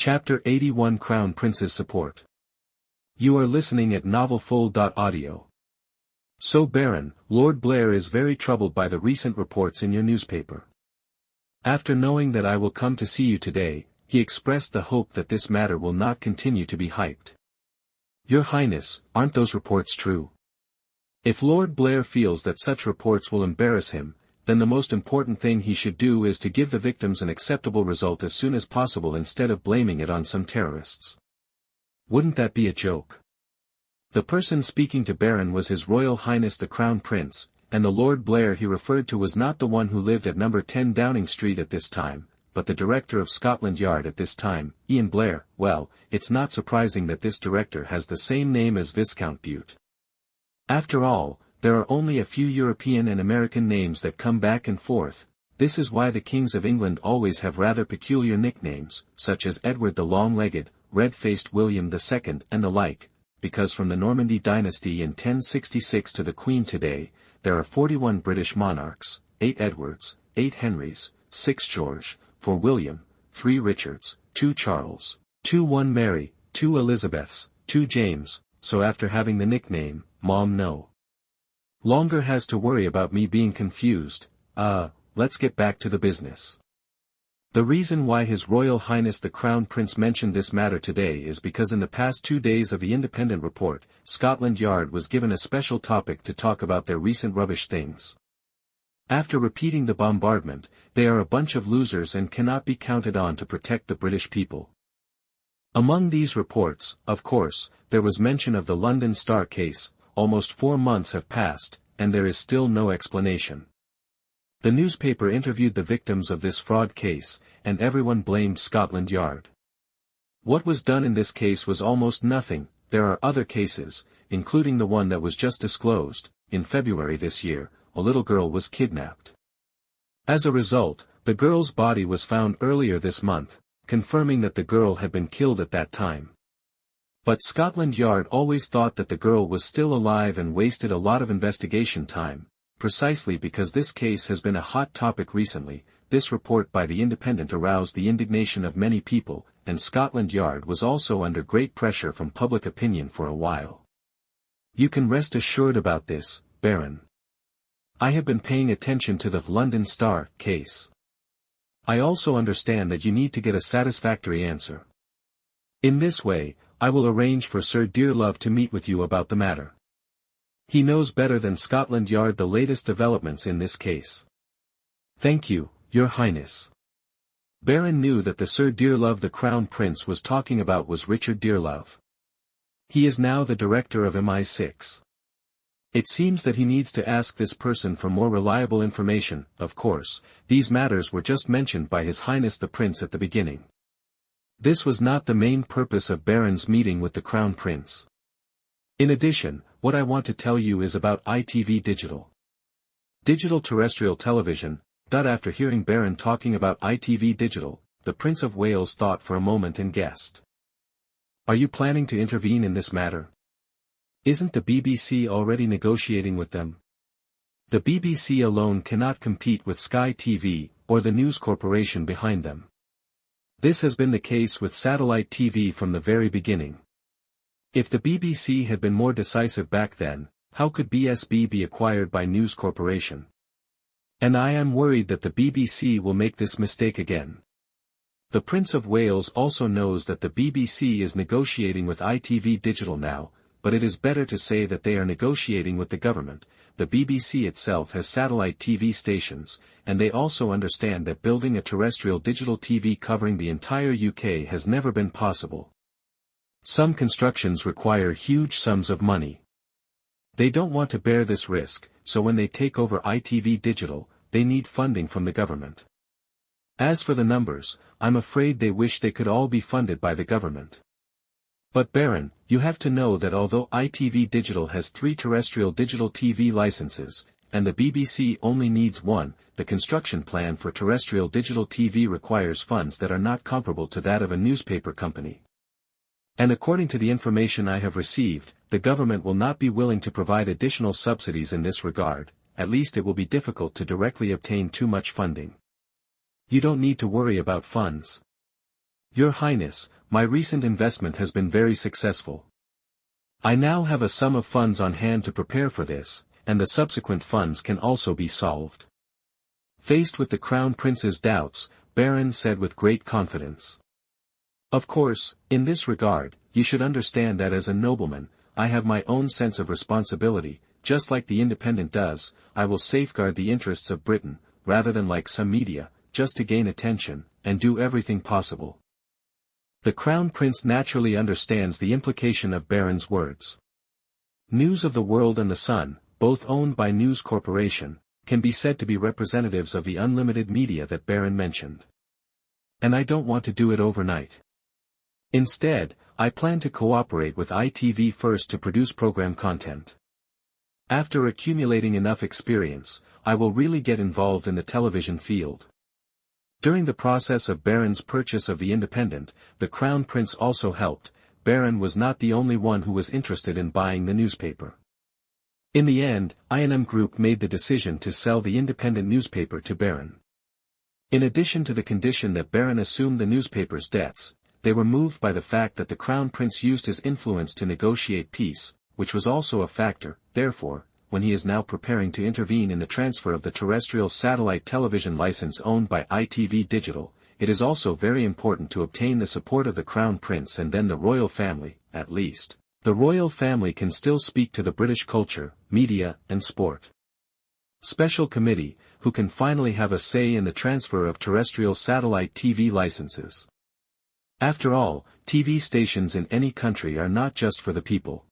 Chapter 81 Crown Prince's Support. You are listening at novelfull.audio. So Baron, Lord Blair is very troubled by the recent reports in your newspaper. After knowing that I will come to see you today, he expressed the hope that this matter will not continue to be hyped. Your Highness, aren't those reports true? If Lord Blair feels that such reports will embarrass him, then the most important thing he should do is to give the victims an acceptable result as soon as possible instead of blaming it on some terrorists. Wouldn't that be a joke? The person speaking to Baron was His Royal Highness the Crown Prince, and the Lord Blair he referred to was not the one who lived at number 10 Downing Street at this time, but the director of Scotland Yard at this time, Ian Blair. Well, it's not surprising that this director has the same name as Viscount Bute. After all, there are only a few European and American names that come back and forth. This is why the kings of England always have rather peculiar nicknames, such as Edward the Long-Legged, Red-Faced William II and the like, because from the Normandy dynasty in 1066 to the Queen today, there are 41 British monarchs, 8 Edwards, 8 Henrys, 6 George, 4 William, 3 Richards, 2 Charles, 1 Mary, 2 Elizabeths, 2 James, so after having the nickname, Mom no longer has to worry about me being confused. Let's get back to the business. The reason why His Royal Highness the Crown Prince mentioned this matter today is because in the past 2 days of the independent report, Scotland Yard was given a special topic to talk about their recent rubbish things. After repeating the bombardment, they are a bunch of losers and cannot be counted on to protect the British people. Among these reports, of course, there was mention of the London Star case. Almost 4 months have passed, and there is still no explanation. The newspaper interviewed the victims of this fraud case, and everyone blamed Scotland Yard. What was done in this case was almost nothing. There are other cases, including the one that was just disclosed. In February this year, a little girl was kidnapped. As a result, the girl's body was found earlier this month, confirming that the girl had been killed at that time. But Scotland Yard always thought that the girl was still alive and wasted a lot of investigation time, precisely because this case has been a hot topic recently. This report by the Independent aroused the indignation of many people, and Scotland Yard was also under great pressure from public opinion for a while. You can rest assured about this, Baron. I have been paying attention to the London Star case. I also understand that you need to get a satisfactory answer. In this way, I will arrange for Sir Dearlove to meet with you about the matter. He knows better than Scotland Yard the latest developments in this case. Thank you, Your Highness. Baron knew that the Sir Dearlove the Crown Prince was talking about was Richard Dearlove. He is now the director of MI6. It seems that he needs to ask this person for more reliable information. Of course, these matters were just mentioned by His Highness the Prince at the beginning. This was not the main purpose of Baron's meeting with the Crown Prince. In addition, what I want to tell you is about ITV Digital. Digital terrestrial television. After hearing Baron talking about ITV Digital, the Prince of Wales thought for a moment and guessed. Are you planning to intervene in this matter? Isn't the BBC already negotiating with them? The BBC alone cannot compete with Sky TV, or the News Corporation behind them. This has been the case with satellite TV from the very beginning. If the BBC had been more decisive back then, how could BSB be acquired by News Corporation? And I am worried that the BBC will make this mistake again. The Prince of Wales also knows that the BBC is negotiating with ITV Digital now, but it is better to say that they are negotiating with the government. The BBC itself has satellite TV stations, and they also understand that building a terrestrial digital TV covering the entire UK has never been possible. Some constructions require huge sums of money. They don't want to bear this risk, so when they take over ITV Digital, they need funding from the government. As for the numbers, I'm afraid they wish they could all be funded by the government. But Baron, you have to know that although ITV Digital has 3 terrestrial digital TV licenses, and the BBC only needs 1, the construction plan for terrestrial digital TV requires funds that are not comparable to that of a newspaper company. And according to the information I have received, the government will not be willing to provide additional subsidies in this regard. At least it will be difficult to directly obtain too much funding. You don't need to worry about funds. Your Highness, my recent investment has been very successful. I now have a sum of funds on hand to prepare for this, and the subsequent funds can also be solved. Faced with the Crown Prince's doubts, Baron said with great confidence. Of course, in this regard, you should understand that as a nobleman, I have my own sense of responsibility. Just like the Independent does, I will safeguard the interests of Britain, rather than like some media, just to gain attention, and do everything possible. The Crown Prince naturally understands the implication of Baron's words. News of the World and the Sun, both owned by News Corporation, can be said to be representatives of the unlimited media that Baron mentioned. And I don't want to do it overnight. Instead, I plan to cooperate with ITV first to produce program content. After accumulating enough experience, I will really get involved in the television field. During the process of Baron's purchase of the Independent, the Crown Prince also helped. Baron was not the only one who was interested in buying the newspaper. In the end, I&M Group made the decision to sell the Independent newspaper to Baron. In addition to the condition that Baron assumed the newspaper's debts, they were moved by the fact that the Crown Prince used his influence to negotiate peace, which was also a factor. Therefore, when he is now preparing to intervene in the transfer of the terrestrial satellite television license owned by ITV Digital, it is also very important to obtain the support of the Crown Prince and then the royal family. At least, the royal family can still speak to the British culture, media, and sport. Special Committee, who can finally have a say in the transfer of terrestrial satellite TV licenses. After all, TV stations in any country are not just for the people.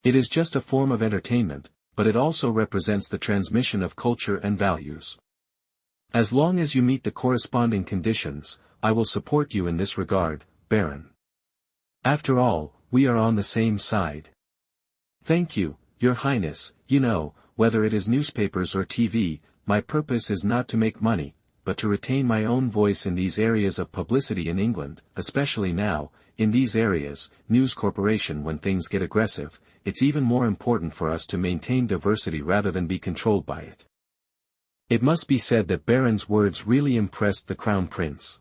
It is just a form of entertainment, but it also represents the transmission of culture and values. As long as you meet the corresponding conditions, I will support you in this regard, Baron. After all, we are on the same side. Thank you, Your Highness. You know, whether it is newspapers or TV, my purpose is not to make money, but to retain my own voice in these areas of publicity in England, especially now, in these areas, News Corporation. When things get aggressive, it's even more important for us to maintain diversity rather than be controlled by it. It must be said that Baron's words really impressed the Crown Prince.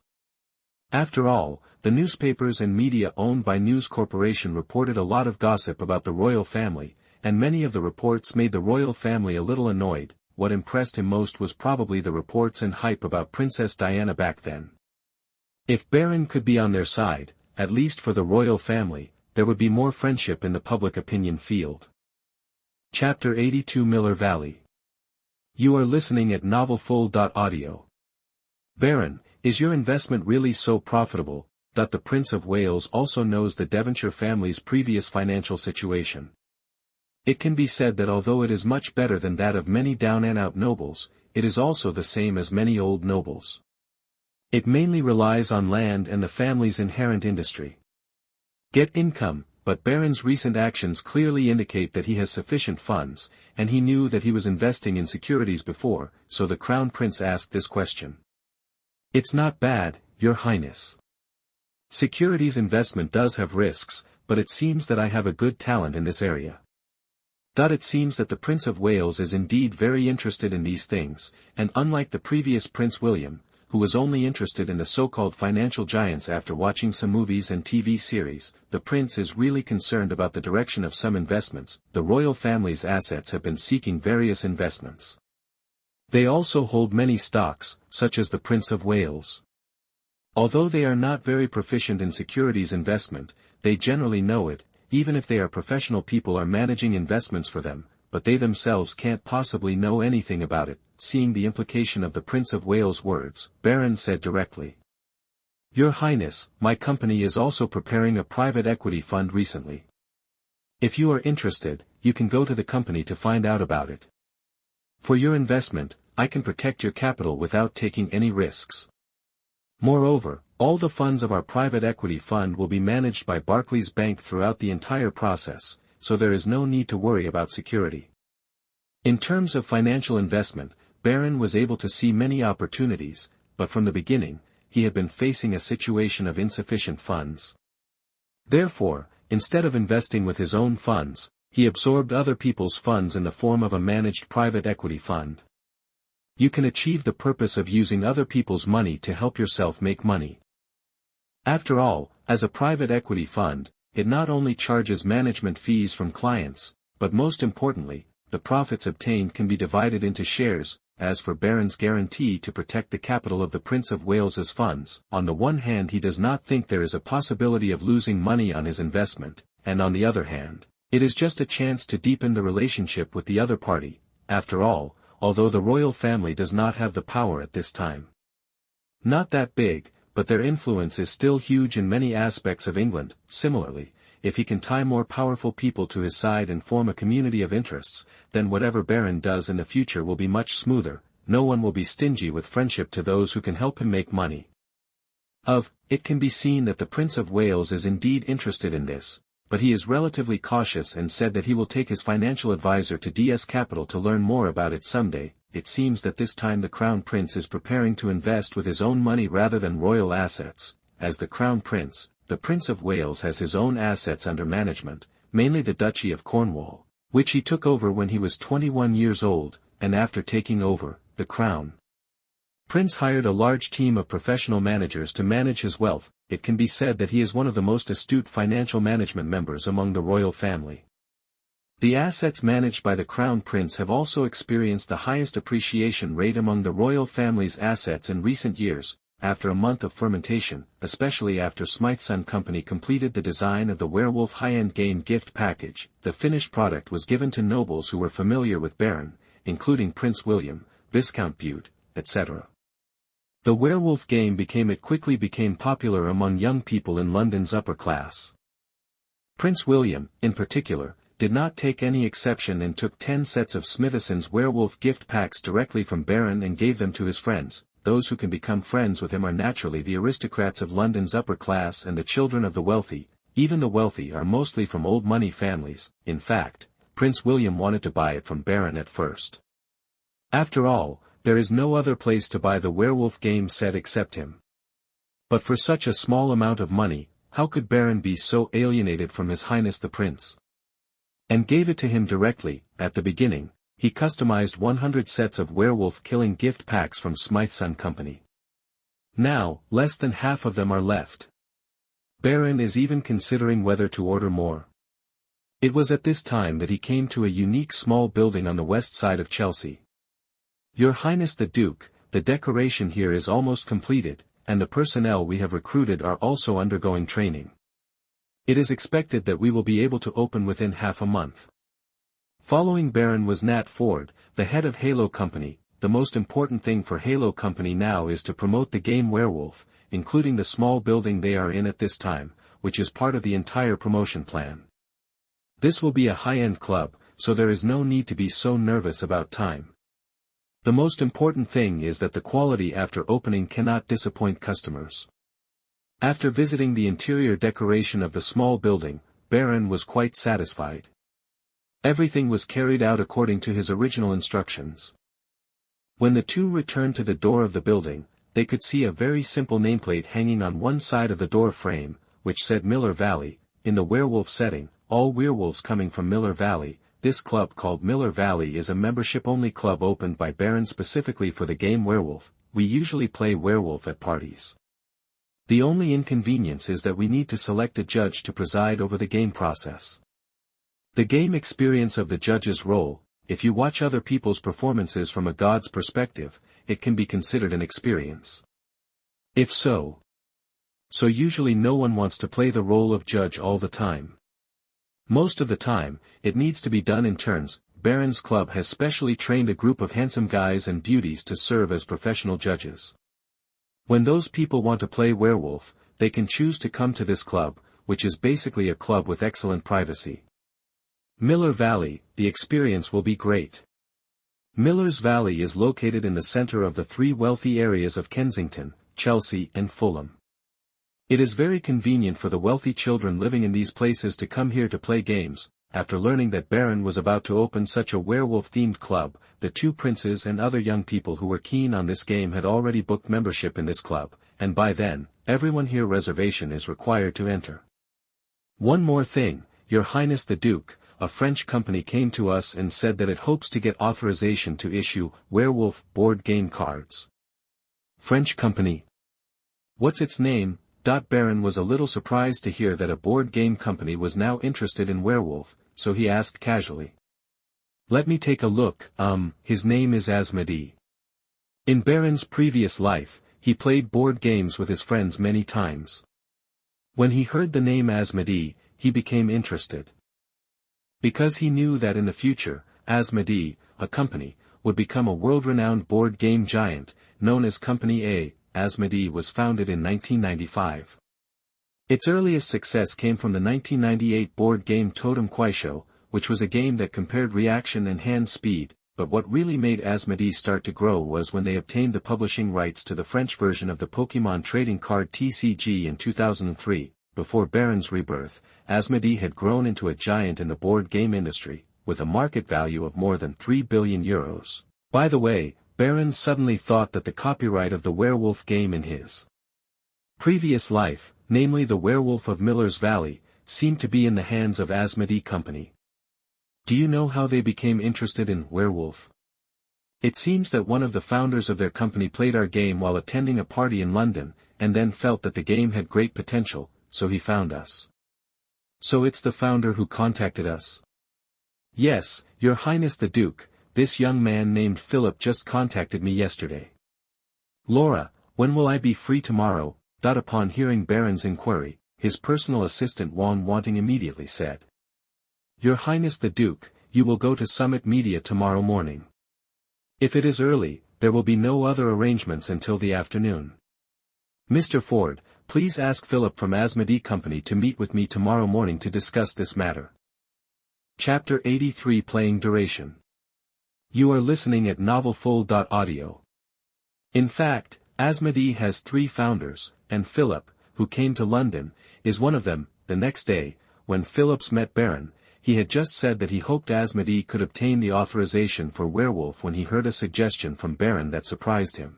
After all, the newspapers and media owned by News Corporation reported a lot of gossip about the royal family, and many of the reports made the royal family a little annoyed. What impressed him most was probably the reports and hype about Princess Diana back then. If Baron could be on their side, at least for the royal family, there would be more friendship in the public opinion field. Chapter 82 Miller Valley. You are listening at novelfull.audio. Baron, is your investment really so profitable? That the Prince of Wales also knows the Devonshire family's previous financial situation. It can be said that although it is much better than that of many down-and-out nobles, it is also the same as many old nobles. It mainly relies on land and the family's inherent industry. Get income, but Baron's recent actions clearly indicate that he has sufficient funds, and he knew that he was investing in securities before, so the Crown Prince asked this question. It's not bad, Your Highness. Securities investment does have risks, but it seems that I have a good talent in this area. It seems that the Prince of Wales is indeed very interested in these things, and unlike the previous Prince William, who was only interested in the so-called financial giants after watching some movies and TV series, the Prince is really concerned about the direction of some investments. The royal family's assets have been seeking various investments. They also hold many stocks, such as the Prince of Wales. Although they are not very proficient in securities investment, they generally know it. Even if they are professional people are managing investments for them, but they themselves can't possibly know anything about it. Seeing the implication of the Prince of Wales' words, Baron said directly. Your Highness, my company is also preparing a private equity fund recently. If you are interested, you can go to the company to find out about it. For your investment, I can protect your capital without taking any risks. Moreover, all the funds of our private equity fund will be managed by Barclays Bank throughout the entire process, so there is no need to worry about security. In terms of financial investment, Baron was able to see many opportunities, but from the beginning, he had been facing a situation of insufficient funds. Therefore, instead of investing with his own funds, he absorbed other people's funds in the form of a managed private equity fund. You can achieve the purpose of using other people's money to help yourself make money. After all, as a private equity fund, it not only charges management fees from clients, but most importantly, the profits obtained can be divided into shares. As for Baron's guarantee to protect the capital of the Prince of Wales's funds, on the one hand he does not think there is a possibility of losing money on his investment, and on the other hand, it is just a chance to deepen the relationship with the other party. After all, although the royal family does not have the power at this time. Not that big, but their influence is still huge in many aspects of England. Similarly, if he can tie more powerful people to his side and form a community of interests, then whatever Baron does in the future will be much smoother. No one will be stingy with friendship to those who can help him make money. It can be seen that the Prince of Wales is indeed interested in this, but he is relatively cautious and said that he will take his financial advisor to DS Capital to learn more about it someday. It seems that this time the Crown Prince is preparing to invest with his own money rather than royal assets. As the Crown Prince, the Prince of Wales has his own assets under management, mainly the Duchy of Cornwall, which he took over when he was 21 years old, and after taking over, the Crown Prince hired a large team of professional managers to manage his wealth. It can be said that he is one of the most astute financial management members among the royal family. The assets managed by the Crown Prince have also experienced the highest appreciation rate among the royal family's assets in recent years. After a month of fermentation, especially after Smythe's Company completed the design of the Werewolf high-end game gift package, the finished product was given to nobles who were familiar with Baron, including Prince William, Viscount Bute, etc. The Werewolf game quickly became popular among young people in London's upper class. Prince William, in particular, did not take any exception and took 10 sets of Smithson's Werewolf gift packs directly from Baron and gave them to his friends. Those who can become friends with him are naturally the aristocrats of London's upper class and the children of the wealthy. Even the wealthy are mostly from old money families. In fact, Prince William wanted to buy it from Baron at first. After all, there is no other place to buy the Werewolf game set except him. But for such a small amount of money, how could Baron be so alienated from His Highness the Prince? And gave it to him directly. At the beginning, he customized 100 sets of werewolf killing gift packs from Smythe's Company. Now, less than half of them are left. Baron is even considering whether to order more. It was at this time that he came to a unique small building on the west side of Chelsea. Your Highness the Duke, the decoration here is almost completed, and the personnel we have recruited are also undergoing training. It is expected that we will be able to open within half a month. Following Baron was Nat Ford, the head of Halo Company. The most important thing for Halo Company now is to promote the game Werewolf, including the small building they are in at this time, which is part of the entire promotion plan. This will be a high-end club, so there is no need to be so nervous about time. The most important thing is that the quality after opening cannot disappoint customers. After visiting the interior decoration of the small building, Baron was quite satisfied. Everything was carried out according to his original instructions. When the two returned to the door of the building, they could see a very simple nameplate hanging on one side of the door frame, which said Miller Valley. In the werewolf setting, all werewolves coming from Miller Valley. This club called Miller Valley is a membership-only club opened by Baron specifically for the game Werewolf. We usually play Werewolf at parties. The only inconvenience is that we need to select a judge to preside over the game process. The game experience of the judge's role, if you watch other people's performances from a god's perspective, it can be considered an experience. If so, usually no one wants to play the role of judge all the time. Most of the time, it needs to be done in turns. Baron's club has specially trained a group of handsome guys and beauties to serve as professional judges. When those people want to play Werewolf, they can choose to come to this club, which is basically a club with excellent privacy. Miller Valley, the experience will be great. Miller's Valley is located in the center of the three wealthy areas of Kensington, Chelsea and Fulham. It is very convenient for the wealthy children living in these places to come here to play games. After learning that Baron was about to open such a werewolf-themed club, the two princes and other young people who were keen on this game had already booked membership in this club, and by then, everyone here reservation is required to enter. One more thing, Your Highness the Duke, a French company came to us and said that it hopes to get authorization to issue werewolf board game cards. French company? What's its name? Baron was a little surprised to hear that a board game company was now interested in Werewolf, so he asked casually. Let me take a look, his name is Asmodee. In Baron's previous life, he played board games with his friends many times. When he heard the name Asmodee, he became interested. Because he knew that in the future, Asmodee, a company, would become a world-renowned board game giant, known as Company A. Asmodee was founded in 1995. Its earliest success came from the 1998 board game Totem Quaisho, which was a game that compared reaction and hand speed, but what really made Asmodee start to grow was when they obtained the publishing rights to the French version of the Pokémon trading card TCG in 2003. Before Baron's rebirth, Asmodee had grown into a giant in the board game industry, with a market value of more than €3 billion. By the way, Baron suddenly thought that the copyright of the werewolf game in his previous life, namely the Werewolf of Miller's Valley, seemed to be in the hands of Asmodee Company. Do you know how they became interested in Werewolf? It seems that one of the founders of their company played our game while attending a party in London, and then felt that the game had great potential, so he found us. So it's the founder who contacted us? Yes, Your Highness the Duke, this young man named Philip just contacted me yesterday. Laura, when will I be free tomorrow? Upon hearing Baron's inquiry, his personal assistant Juan Wanting immediately said. Your Highness the Duke, you will go to Summit Media tomorrow morning. If it is early, there will be no other arrangements until the afternoon. Mr. Ford, please ask Philip from Asmodee Company to meet with me tomorrow morning to discuss this matter. Chapter 83 Playing Duration. You are listening at novelfull.audio. In fact, Asmodee has 3 founders, and Philip, who came to London, is one of them. The next day, when Phillips met Baron, he had just said that he hoped Asmodee could obtain the authorization for Werewolf when he heard a suggestion from Baron that surprised him.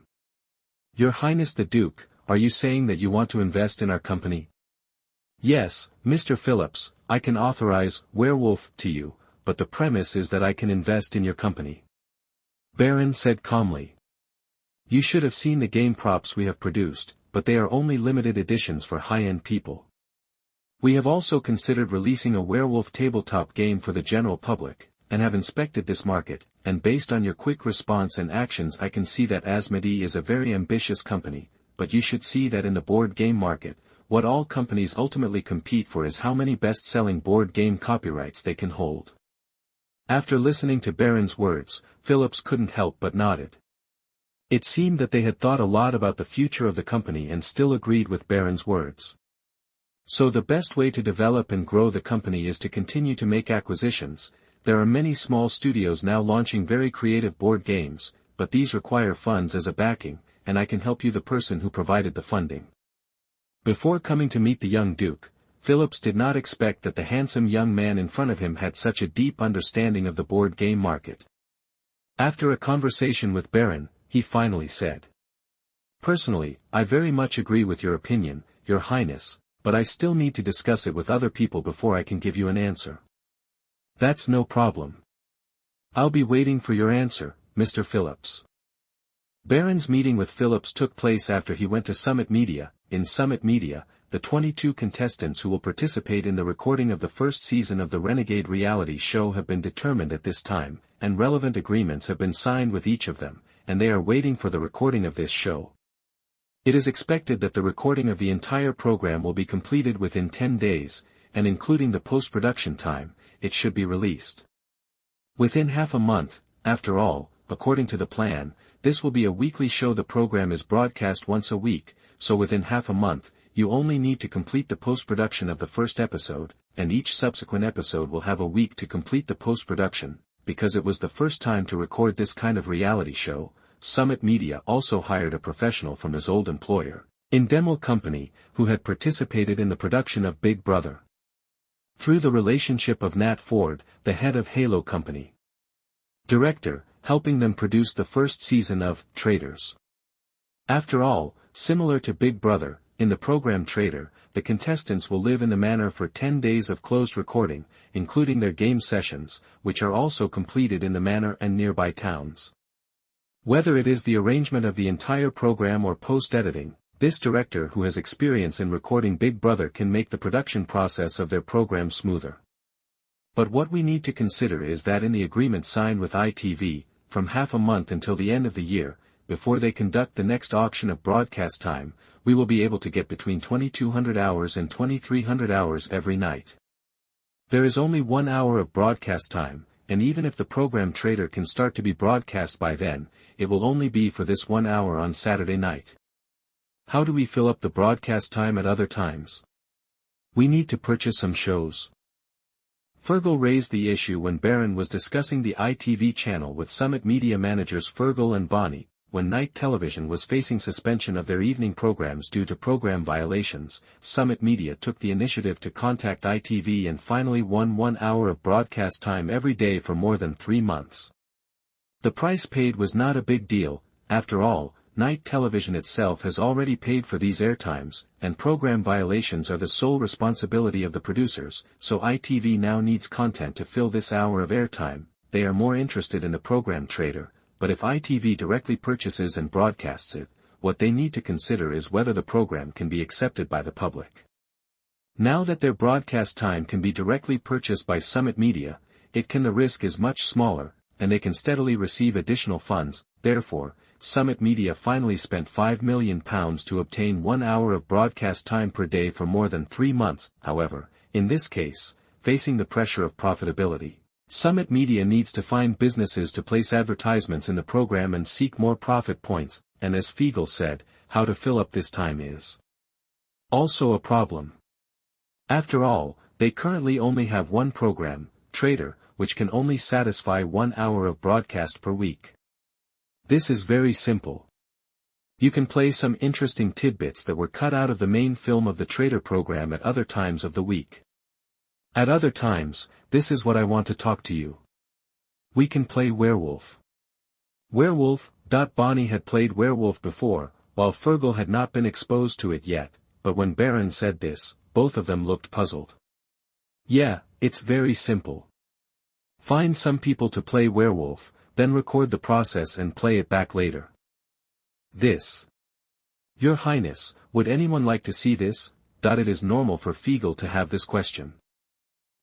Your Highness the Duke, are you saying that you want to invest in our company? Yes, Mr. Phillips, I can authorize Werewolf to you, but the premise is that I can invest in your company. Baron said calmly. You should have seen the game props we have produced, but they are only limited editions for high-end people. We have also considered releasing a werewolf tabletop game for the general public, and have inspected this market, and based on your quick response and actions I can see that Asmodee is a very ambitious company, but you should see that in the board game market, what all companies ultimately compete for is how many best-selling board game copyrights they can hold. After listening to Baron's words, Phillips couldn't help but nodded. It seemed that they had thought a lot about the future of the company and still agreed with Baron's words. So the best way to develop and grow the company is to continue to make acquisitions. There are many small studios now launching very creative board games, but these require funds as a backing, and I can help you the person who provided the funding. Before coming to meet the young Duke, Phillips did not expect that the handsome young man in front of him had such a deep understanding of the board game market. After a conversation with Baron, he finally said. Personally, I very much agree with your opinion, Your Highness, but I still need to discuss it with other people before I can give you an answer. That's no problem. I'll be waiting for your answer, Mr. Phillips. Baron's meeting with Phillips took place after he went to Summit Media. In Summit Media, the 22 contestants who will participate in the recording of the first season of the Renegade reality show have been determined at this time, and relevant agreements have been signed with each of them, and they are waiting for the recording of this show. It is expected that the recording of the entire program will be completed within 10 days, and including the post-production time, it should be released within half a month. After all, according to the plan, this will be a weekly show. The program is broadcast once a week, so within half a month, you only need to complete the post-production of the first episode, and each subsequent episode will have a week to complete the post-production. Because it was the first time to record this kind of reality show, Summit Media also hired a professional from his old employer, Endemol Company, who had participated in the production of Big Brother. Through the relationship of Nat Ford, the head of Halo Company. Director, helping them produce the first season of Traitors. After all, similar to Big Brother, in the program Traitor, the contestants will live in the manor for 10 days of closed recording, including their game sessions, which are also completed in the manor and nearby towns. Whether it is the arrangement of the entire program or post-editing, This director who has experience in recording Big Brother can make the production process of their program smoother. But what we need to consider is that in the agreement signed with ITV, from half a month until the end of the year, before they conduct the next auction of broadcast time, we will be able to get between 2,200 hours and 2,300 hours every night. There is only 1 hour of broadcast time, and even if the program trader can start to be broadcast by then, it will only be for this 1 hour on Saturday night. How do we fill up the broadcast time at other times? We need to purchase some shows. Fergal raised the issue when Barron was discussing the ITV channel with Summit Media managers Fergal and Bonney. When Night Television was facing suspension of their evening programs due to program violations, Summit Media took the initiative to contact ITV and finally won 1 hour of broadcast time every day for more than 3 months. The price paid was not a big deal. After all, Night Television itself has already paid for these airtimes, and program violations are the sole responsibility of the producers, so ITV now needs content to fill this hour of airtime. They are more interested in the program trader. But if ITV directly purchases and broadcasts it, what they need to consider is whether the program can be accepted by the public. Now that their broadcast time can be directly purchased by Summit Media, the risk is much smaller, and they can steadily receive additional funds. Therefore, Summit Media finally spent £5 million to obtain 1 hour of broadcast time per day for more than 3 months. However, in this case, facing the pressure of profitability, Summit Media needs to find businesses to place advertisements in the program and seek more profit points, and as Fergal said, how to fill up this time is also a problem. After all, they currently only have one program, Trader, which can only satisfy 1 hour of broadcast per week. This is very simple. You can play some interesting tidbits that were cut out of the main film of the Trader program at other times of the week. At other times, this is what I want to talk to you. We can play Werewolf. Werewolf. Bonnie had played Werewolf before, while Fergal had not been exposed to it yet, but when Barron said this, both of them looked puzzled. Yeah, it's very simple. Find some people to play Werewolf, then record the process and play it back later. This. Your Highness, would anyone like to see this? It is normal for Fergal to have this question.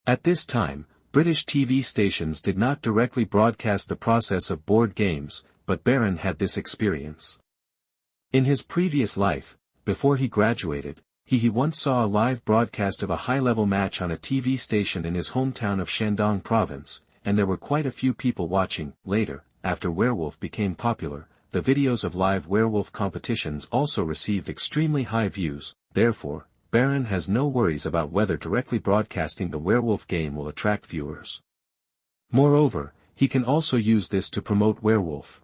At this time, British TV stations did not directly broadcast the process of board games, but Barron had this experience. In his previous life, before he graduated, he once saw a live broadcast of a high-level match on a TV station in his hometown of Shandong province, and there were quite a few people watching. Later, after Werewolf became popular, the videos of live werewolf competitions also received extremely high views. Therefore, Barron has no worries about whether directly broadcasting the werewolf game will attract viewers. Moreover, he can also use this to promote Werewolf.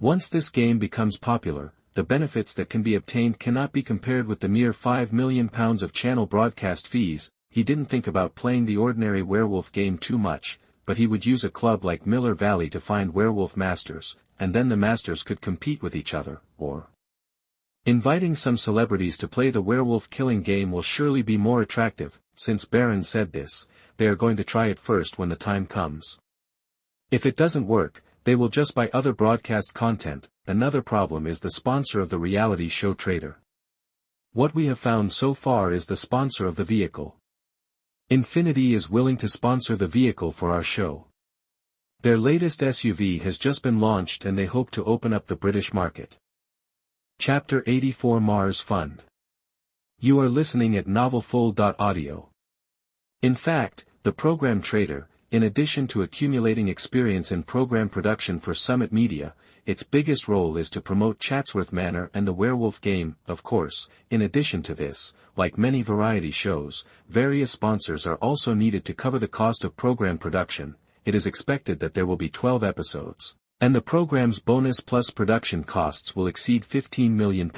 Once this game becomes popular, the benefits that can be obtained cannot be compared with the mere £5 million of channel broadcast fees. He didn't think about playing the ordinary werewolf game too much, but he would use a club like Miller Valley to find werewolf masters, and then the masters could compete with each other, or inviting some celebrities to play the werewolf killing game will surely be more attractive. Since Barron said this, they are going to try it first when the time comes. If it doesn't work, they will just buy other broadcast content. Another problem is the sponsor of the reality show Trader. What we have found so far is the sponsor of the vehicle. Infinity is willing to sponsor the vehicle for our show. Their latest SUV has just been launched and they hope to open up the British market. Chapter 84 Mars Fund. You are listening at novelfull.audio. In fact, the program Trader, in addition to accumulating experience in program production for Summit Media, its biggest role is to promote Chatsworth Manor and the werewolf game. Of course, in addition to this, like many variety shows, various sponsors are also needed to cover the cost of program production. It is expected that there will be 12 episodes, and the program's bonus plus production costs will exceed £15 million.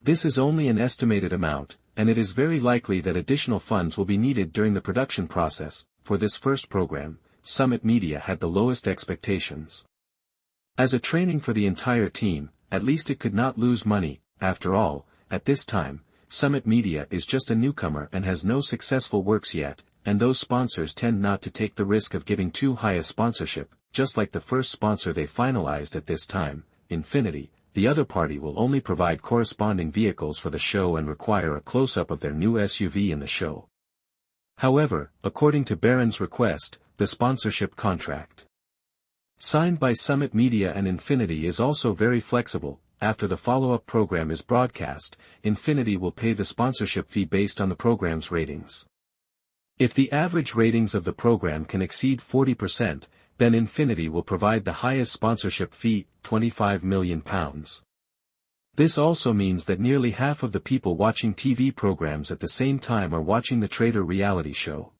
This is only an estimated amount, and it is very likely that additional funds will be needed during the production process. For this first program, Summit Media had the lowest expectations. As a training for the entire team, at least it could not lose money. After all, at this time, Summit Media is just a newcomer and has no successful works yet, and those sponsors tend not to take the risk of giving too high a sponsorship, just like the first sponsor they finalized at this time, Infinity. the other party will only provide corresponding vehicles for the show and require a close-up of their new SUV in the show. However, according to Baron's request, the sponsorship contract signed by Summit Media and Infinity is also very flexible. After the follow-up program is broadcast, Infinity will pay the sponsorship fee based on the program's ratings. If the average ratings of the program can exceed 40%, then Infinity will provide the highest sponsorship fee, £25 million. This also means that nearly half of the people watching TV programs at the same time are watching the trader reality show.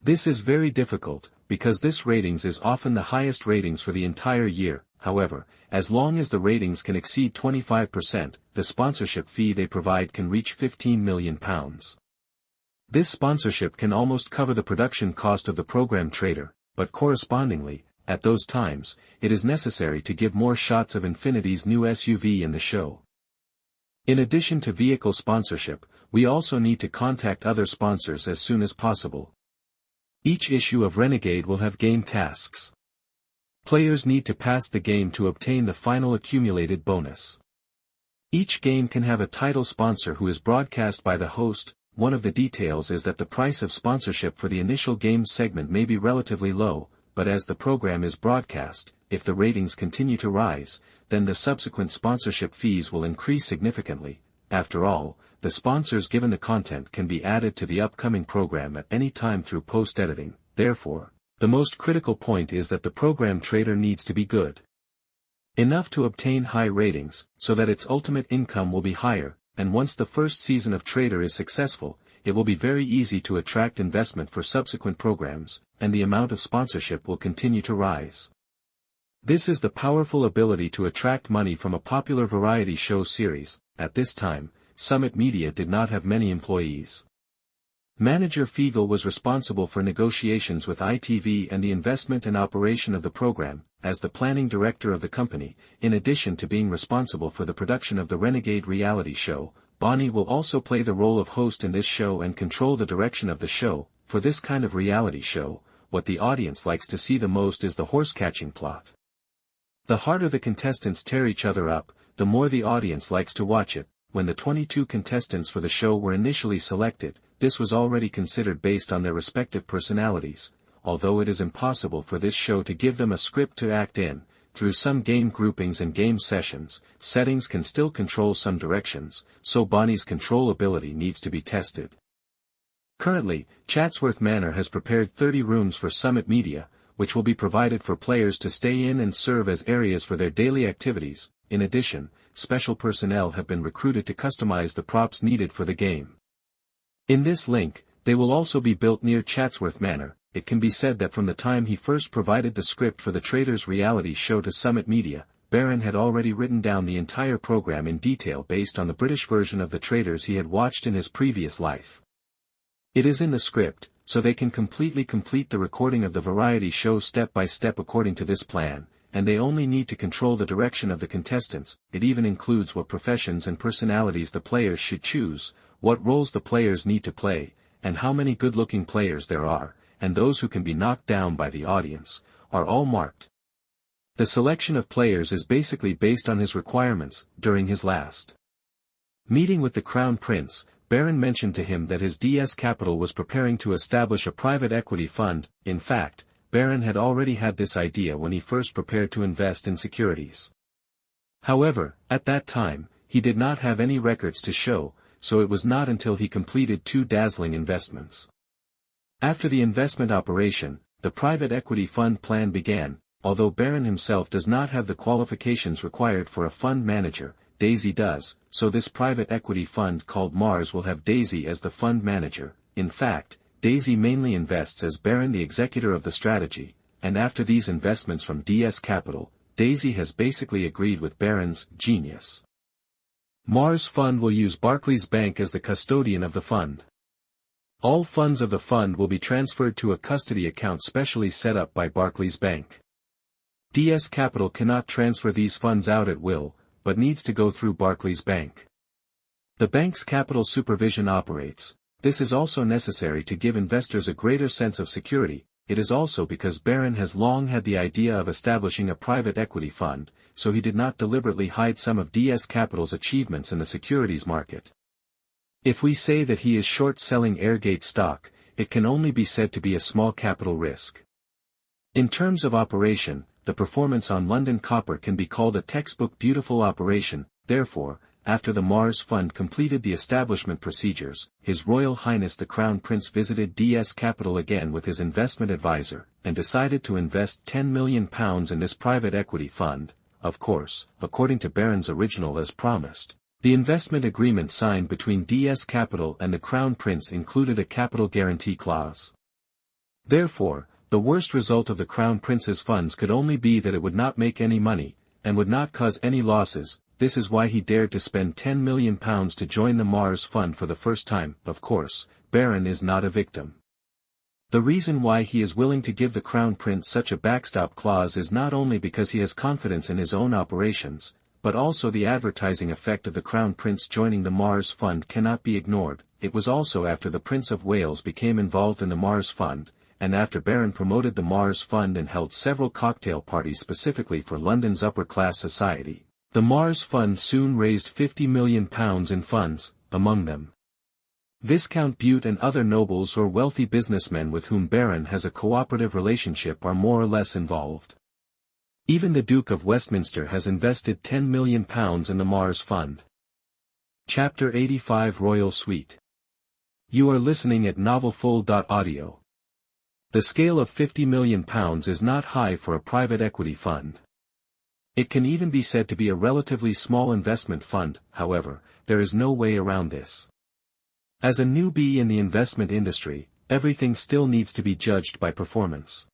This is very difficult, because this ratings is often the highest ratings for the entire year. However, as long as the ratings can exceed 25%, the sponsorship fee they provide can reach £15 million. This sponsorship can almost cover the production cost of the program trader, but correspondingly, at those times, it is necessary to give more shots of Infinity's new SUV in the show. In addition to vehicle sponsorship, we also need to contact other sponsors as soon as possible. Each issue of Renegade will have game tasks. Players need to pass the game to obtain the final accumulated bonus. Each game can have a title sponsor who is broadcast by the host. One of the details is that the price of sponsorship for the initial game segment may be relatively low, but as the program is broadcast, if the ratings continue to rise, then the subsequent sponsorship fees will increase significantly. After all, the sponsors given the content can be added to the upcoming program at any time through post-editing. Therefore, the most critical point is that the program trader needs to be good enough to obtain high ratings, so that its ultimate income will be higher, and once the first season of Trader is successful, it will be very easy to attract investment for subsequent programs, and the amount of sponsorship will continue to rise. This is the powerful ability to attract money from a popular variety show series. At this time, Summit Media did not have many employees. Manager Fiegel was responsible for negotiations with ITV and the investment and operation of the program, as the planning director of the company. In addition to being responsible for the production of the Renegade reality show, Bonnie will also play the role of host in this show and control the direction of the show. For this kind of reality show, what the audience likes to see the most is the horse-catching plot. The harder the contestants tear each other up, the more the audience likes to watch it. When the 22 contestants for the show were initially selected, this was already considered based on their respective personalities. Although it is impossible for this show to give them a script to act in, through some game groupings and game sessions, settings can still control some directions, so Bonnie's control ability needs to be tested. Currently, Chatsworth Manor has prepared 30 rooms for Summit Media, which will be provided for players to stay in and serve as areas for their daily activities. In addition, special personnel have been recruited to customize the props needed for the game. In this link, they will also be built near Chatsworth Manor. It can be said that from the time he first provided the script for the Traders reality show to Summit Media, Baron had already written down the entire program in detail based on the British version of the Traders he had watched in his previous life. It is in the script, so they can completely complete the recording of the variety show step by step according to this plan, and they only need to control the direction of the contestants. It even includes what professions and personalities the players should choose, what roles the players need to play, and how many good-looking players there are, and those who can be knocked down by the audience, are all marked. The selection of players is basically based on his requirements. During his last meeting with the Crown Prince, Baron mentioned to him that his DS Capital was preparing to establish a private equity fund. In fact, Baron had already had this idea when he first prepared to invest in securities. However, at that time, he did not have any records to show, so it was not until he completed 2 dazzling investments. After the investment operation, the private equity fund plan began. Although Baron himself does not have the qualifications required for a fund manager, Daisy does, so this private equity fund called Mars will have Daisy as the fund manager. In fact, Daisy mainly invests as Baron the executor of the strategy, and after these investments from DS Capital, Daisy has basically agreed with Baron's genius. Mars Fund will use Barclays Bank as the custodian of the fund. All funds of the fund will be transferred to a custody account specially set up by Barclays Bank. DS Capital cannot transfer these funds out at will, but needs to go through Barclays Bank. The bank's capital supervision operates. This is also necessary to give investors a greater sense of security. it is also because Baron has long had the idea of establishing a private equity fund, so he did not deliberately hide some of DS Capital's achievements in the securities market. If we say that he is short-selling Airgate stock, it can only be said to be a small capital risk. In terms of operation, the performance on London Copper can be called a textbook beautiful operation. Therefore, after the Mars Fund completed the establishment procedures, His Royal Highness the Crown Prince visited DS Capital again with his investment advisor, and decided to invest £10 million in this private equity fund, of course, according to Baron's original as promised. The investment agreement signed between DS Capital and the Crown Prince included a capital guarantee clause. Therefore, the worst result of the Crown Prince's funds could only be that it would not make any money, and would not cause any losses. This is why he dared to spend £10 million to join the Mars Fund for the first time. Of course, Baron is not a victim. The reason why he is willing to give the Crown Prince such a backstop clause is not only because he has confidence in his own operations, but also the advertising effect of the Crown Prince joining the Mars Fund cannot be ignored. It was also after the Prince of Wales became involved in the Mars Fund, and after Baron promoted the Mars Fund and held several cocktail parties specifically for London's upper-class society. The Mars Fund soon raised £50 million in funds, among them Viscount Bute and other nobles or wealthy businessmen with whom Baron has a cooperative relationship are more or less involved. Even the Duke of Westminster has invested £10 million in the Mars Fund. Chapter 85 Royal Suite. You are listening at novelfull.audio. The scale of £50 million is not high for a private equity fund. It can even be said to be a relatively small investment fund. However, there is no way around this. As a newbie in the investment industry, everything still needs to be judged by performance.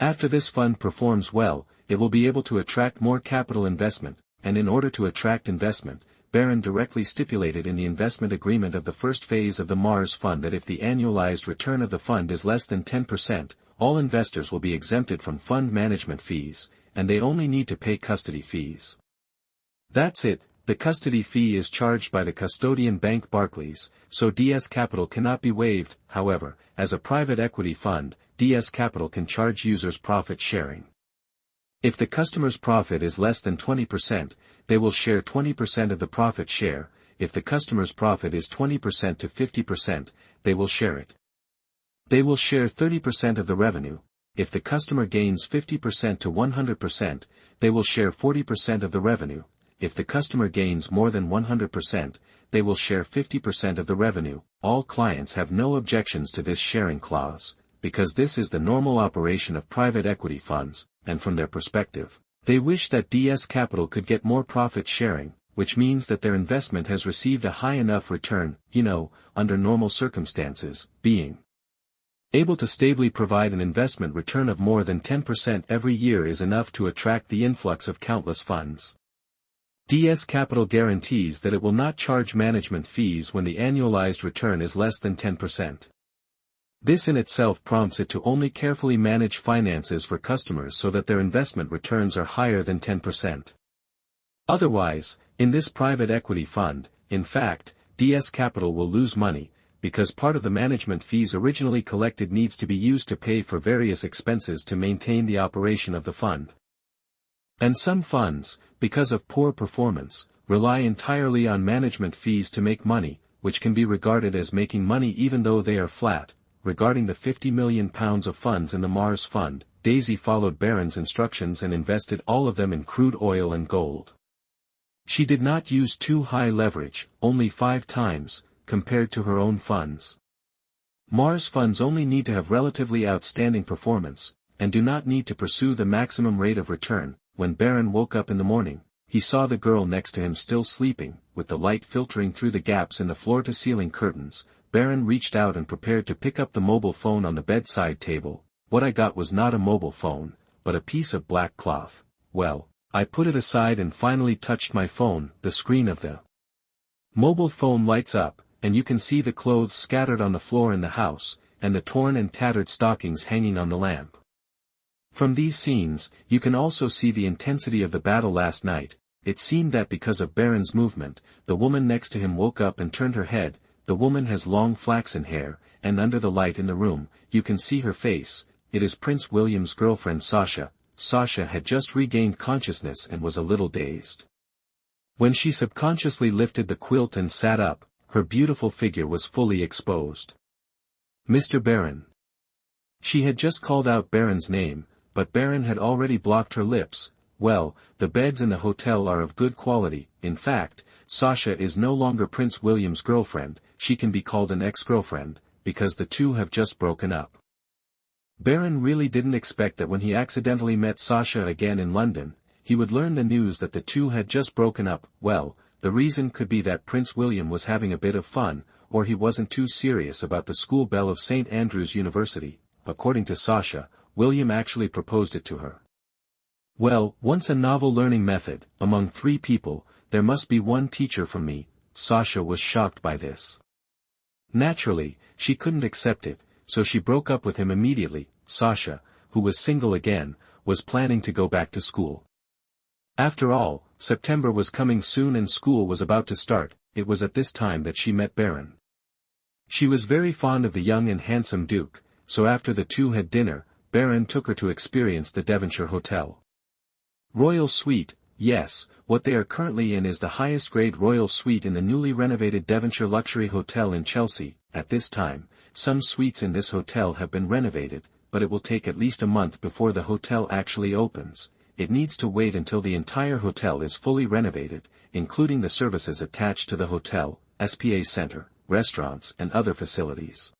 After this fund performs well, it will be able to attract more capital investment, and in order to attract investment, Baron directly stipulated in the investment agreement of the first phase of the Mars Fund that if the annualized return of the fund is less than 10%, all investors will be exempted from fund management fees, and they only need to pay custody fees. That's it. The custody fee is charged by the custodian bank Barclays, so DS Capital cannot be waived. However, as a private equity fund, DS Capital can charge users profit sharing. If the customer's profit is less than 20%, they will share 20% of the profit share. If the customer's profit is 20% to 50%, they will share it. They will share 30% of the revenue. If the customer gains 50% to 100%, they will share 40% of the revenue. If the customer gains more than 100%, they will share 50% of the revenue. All clients have no objections to this sharing clause, because this is the normal operation of private equity funds, and from their perspective, they wish that DS Capital could get more profit sharing, which means that their investment has received a high enough return, under normal circumstances, being able to stably provide an investment return of more than 10% every year is enough to attract the influx of countless funds. DS Capital guarantees that it will not charge management fees when the annualized return is less than 10%. This in itself prompts it to only carefully manage finances for customers so that their investment returns are higher than 10%. Otherwise, in this private equity fund, in fact, DS Capital will lose money, because part of the management fees originally collected needs to be used to pay for various expenses to maintain the operation of the fund. And some funds, because of poor performance, rely entirely on management fees to make money, which can be regarded as making money even though they are flat. Regarding the £50 million of funds in the Mars Fund, Daisy followed Baron's instructions and invested all of them in crude oil and gold. She did not use too high leverage, only 5 times, compared to her own funds. Mars funds only need to have relatively outstanding performance, and do not need to pursue the maximum rate of return. When Baron woke up in the morning, he saw the girl next to him still sleeping, with the light filtering through the gaps in the floor-to-ceiling curtains. Baron reached out and prepared to pick up the mobile phone on the bedside table. What I got was not a mobile phone, but a piece of black cloth. Well, I put it aside and finally touched my phone. The screen of the mobile phone lights up, and you can see the clothes scattered on the floor in the house, and the torn and tattered stockings hanging on the lamp. From these scenes, you can also see the intensity of the battle last night. It seemed that because of Baron's movement, the woman next to him woke up and turned her head. The woman has long flaxen hair, and under the light in the room, you can see her face. it is Prince William's girlfriend Sasha. Sasha had just regained consciousness and was a little dazed. When she subconsciously lifted the quilt and sat up, her beautiful figure was fully exposed. Mr. Baron. She had just called out Baron's name, but Baron had already blocked her lips. Well, the beds in the hotel are of good quality. In fact, Sasha is no longer Prince William's girlfriend, she can be called an ex-girlfriend, because the two have just broken up. Baron really didn't expect that when he accidentally met Sasha again in London, he would learn the news that the two had just broken up. Well, the reason could be that Prince William was having a bit of fun, or he wasn't too serious about the school bell of St. Andrew's University. According to Sasha, William actually proposed it to her. Well, once a novel learning method, among 3 people, there must be one teacher from me. Sasha was shocked by this. Naturally, she couldn't accept it, so she broke up with him immediately. Sasha, who was single again, was planning to go back to school. After all, September was coming soon and school was about to start. It was at this time that she met Baron. She was very fond of the young and handsome Duke, so after the two had dinner, Baron took her to experience the Devonshire Hotel. Royal Suite, yes, what they are currently in is the highest grade royal suite in the newly renovated Devonshire Luxury Hotel in Chelsea. At this time, some suites in this hotel have been renovated, but it will take at least a month before the hotel actually opens. It needs to wait until the entire hotel is fully renovated, including the services attached to the hotel, SPA center, restaurants and other facilities.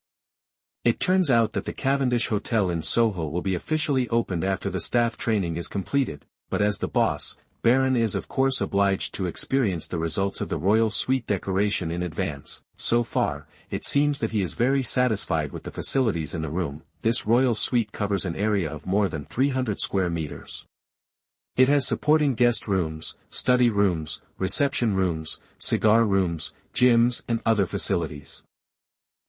It turns out that the Cavendish Hotel in Soho will be officially opened after the staff training is completed, but as the boss, Baron is of course obliged to experience the results of the royal suite decoration in advance. So far, it seems that he is very satisfied with the facilities in the room. This royal suite covers an area of more than 300 square meters. It has supporting guest rooms, study rooms, reception rooms, cigar rooms, gyms and other facilities.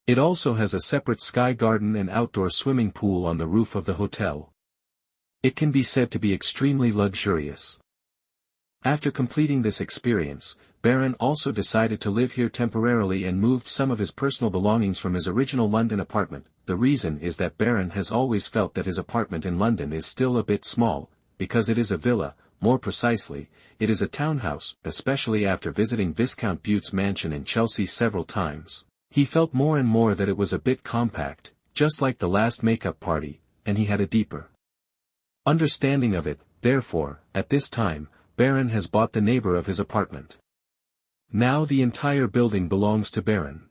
It also has a separate sky garden and outdoor swimming pool on the roof of the hotel. It can be said to be extremely luxurious. After completing this experience, Baron also decided to live here temporarily and moved some of his personal belongings from his original London apartment. The reason is that Baron has always felt that his apartment in London is still a bit small, because it is a villa. More precisely, it is a townhouse. Especially after visiting Viscount Bute's mansion in Chelsea several times, he felt more and more that it was a bit compact, just like the last makeup party, and he had a deeper understanding of it. Therefore, at this time, Baron has bought the neighbor of his apartment. Now the entire building belongs to Baron.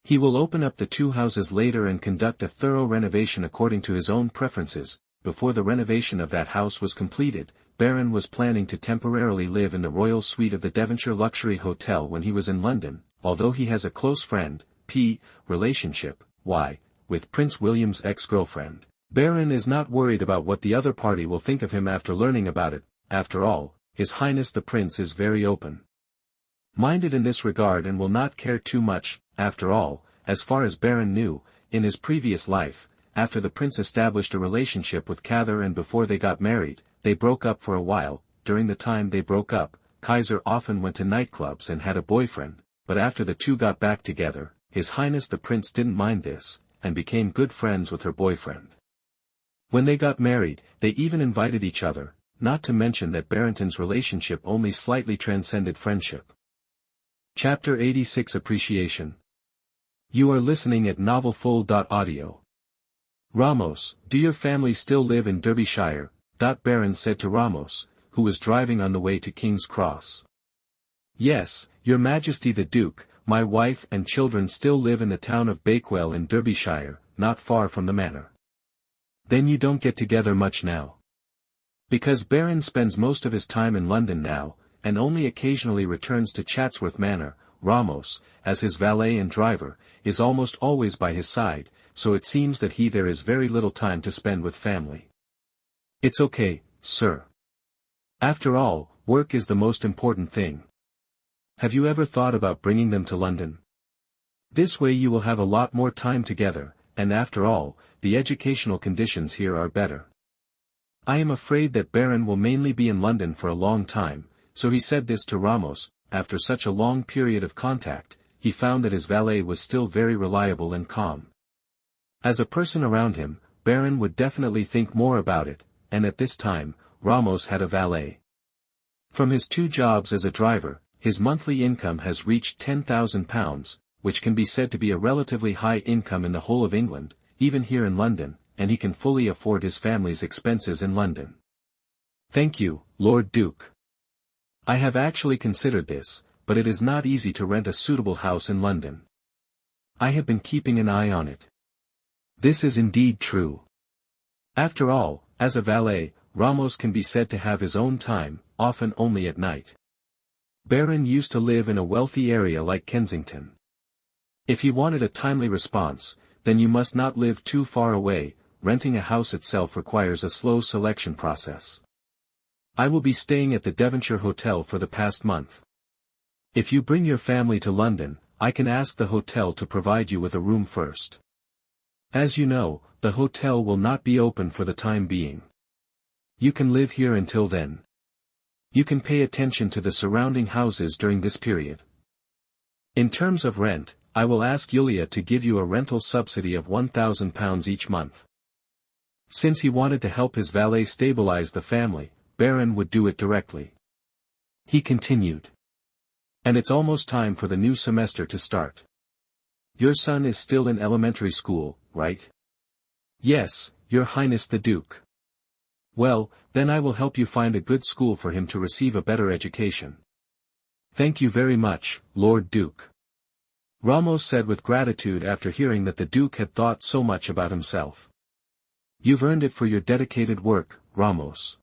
He will open up the 2 houses later and conduct a thorough renovation according to his own preferences. Before the renovation of that house was completed, Baron was planning to temporarily live in the royal suite of the Devonshire Luxury Hotel when he was in London, although he has a close friend, relationship, with Prince William's ex-girlfriend. Baron is not worried about what the other party will think of him after learning about it. After all, His Highness the Prince is very open-minded in this regard and will not care too much. After all, as far as Baron knew, in his previous life, after the prince established a relationship with Cather and before they got married, they broke up for a while. During the time they broke up, Kaiser often went to nightclubs and had a boyfriend, but after the two got back together, His Highness the Prince didn't mind this, and became good friends with her boyfriend. When they got married, they even invited each other, not to mention that Barrington's relationship only slightly transcended friendship. Chapter 86 Appreciation. You are listening at novelfull.audio. Ramos, do your family still live in Derbyshire? Baron said to Ramos, who was driving on the way to King's Cross. Yes, Your Majesty the Duke, my wife and children still live in the town of Bakewell in Derbyshire, not far from the manor. Then you don't get together much now. Because Baron spends most of his time in London now, and only occasionally returns to Chatsworth Manor. Ramos, as his valet and driver, is almost always by his side, so it seems that there is very little time to spend with family. It's okay, sir. After all, work is the most important thing. Have you ever thought about bringing them to London? This way you will have a lot more time together, and after all, the educational conditions here are better. I am afraid that Baron will mainly be in London for a long time, so he said this to Ramos. After such a long period of contact, he found that his valet was still very reliable and calm. As a person around him, Baron would definitely think more about it, and at this time, Ramos had a valet. From his 2 jobs as a driver, his monthly income has reached £10,000, which can be said to be a relatively high income in the whole of England, even here in London, and he can fully afford his family's expenses in London. Thank you, Lord Duke. I have actually considered this, but it is not easy to rent a suitable house in London. I have been keeping an eye on it. This is indeed true. After all, as a valet, Ramos can be said to have his own time, often only at night. Baron used to live in a wealthy area like Kensington. If he wanted a timely response, then you must not live too far away. Renting a house itself requires a slow selection process. I will be staying at the Devonshire Hotel for the past month. If you bring your family to London, I can ask the hotel to provide you with a room first. As you know, the hotel will not be open for the time being. You can live here until then. You can pay attention to the surrounding houses during this period. In terms of rent, I will ask Yulia to give you a rental subsidy of £1,000 each month. Since he wanted to help his valet stabilize the family, Baron would do it directly. He continued. And it's almost time for the new semester to start. Your son is still in elementary school, right? Yes, Your Highness the Duke. Well, then I will help you find a good school for him to receive a better education. Thank you very much, Lord Duke. Ramos said with gratitude after hearing that the Duke had thought so much about himself. You've earned it for your dedicated work, Ramos.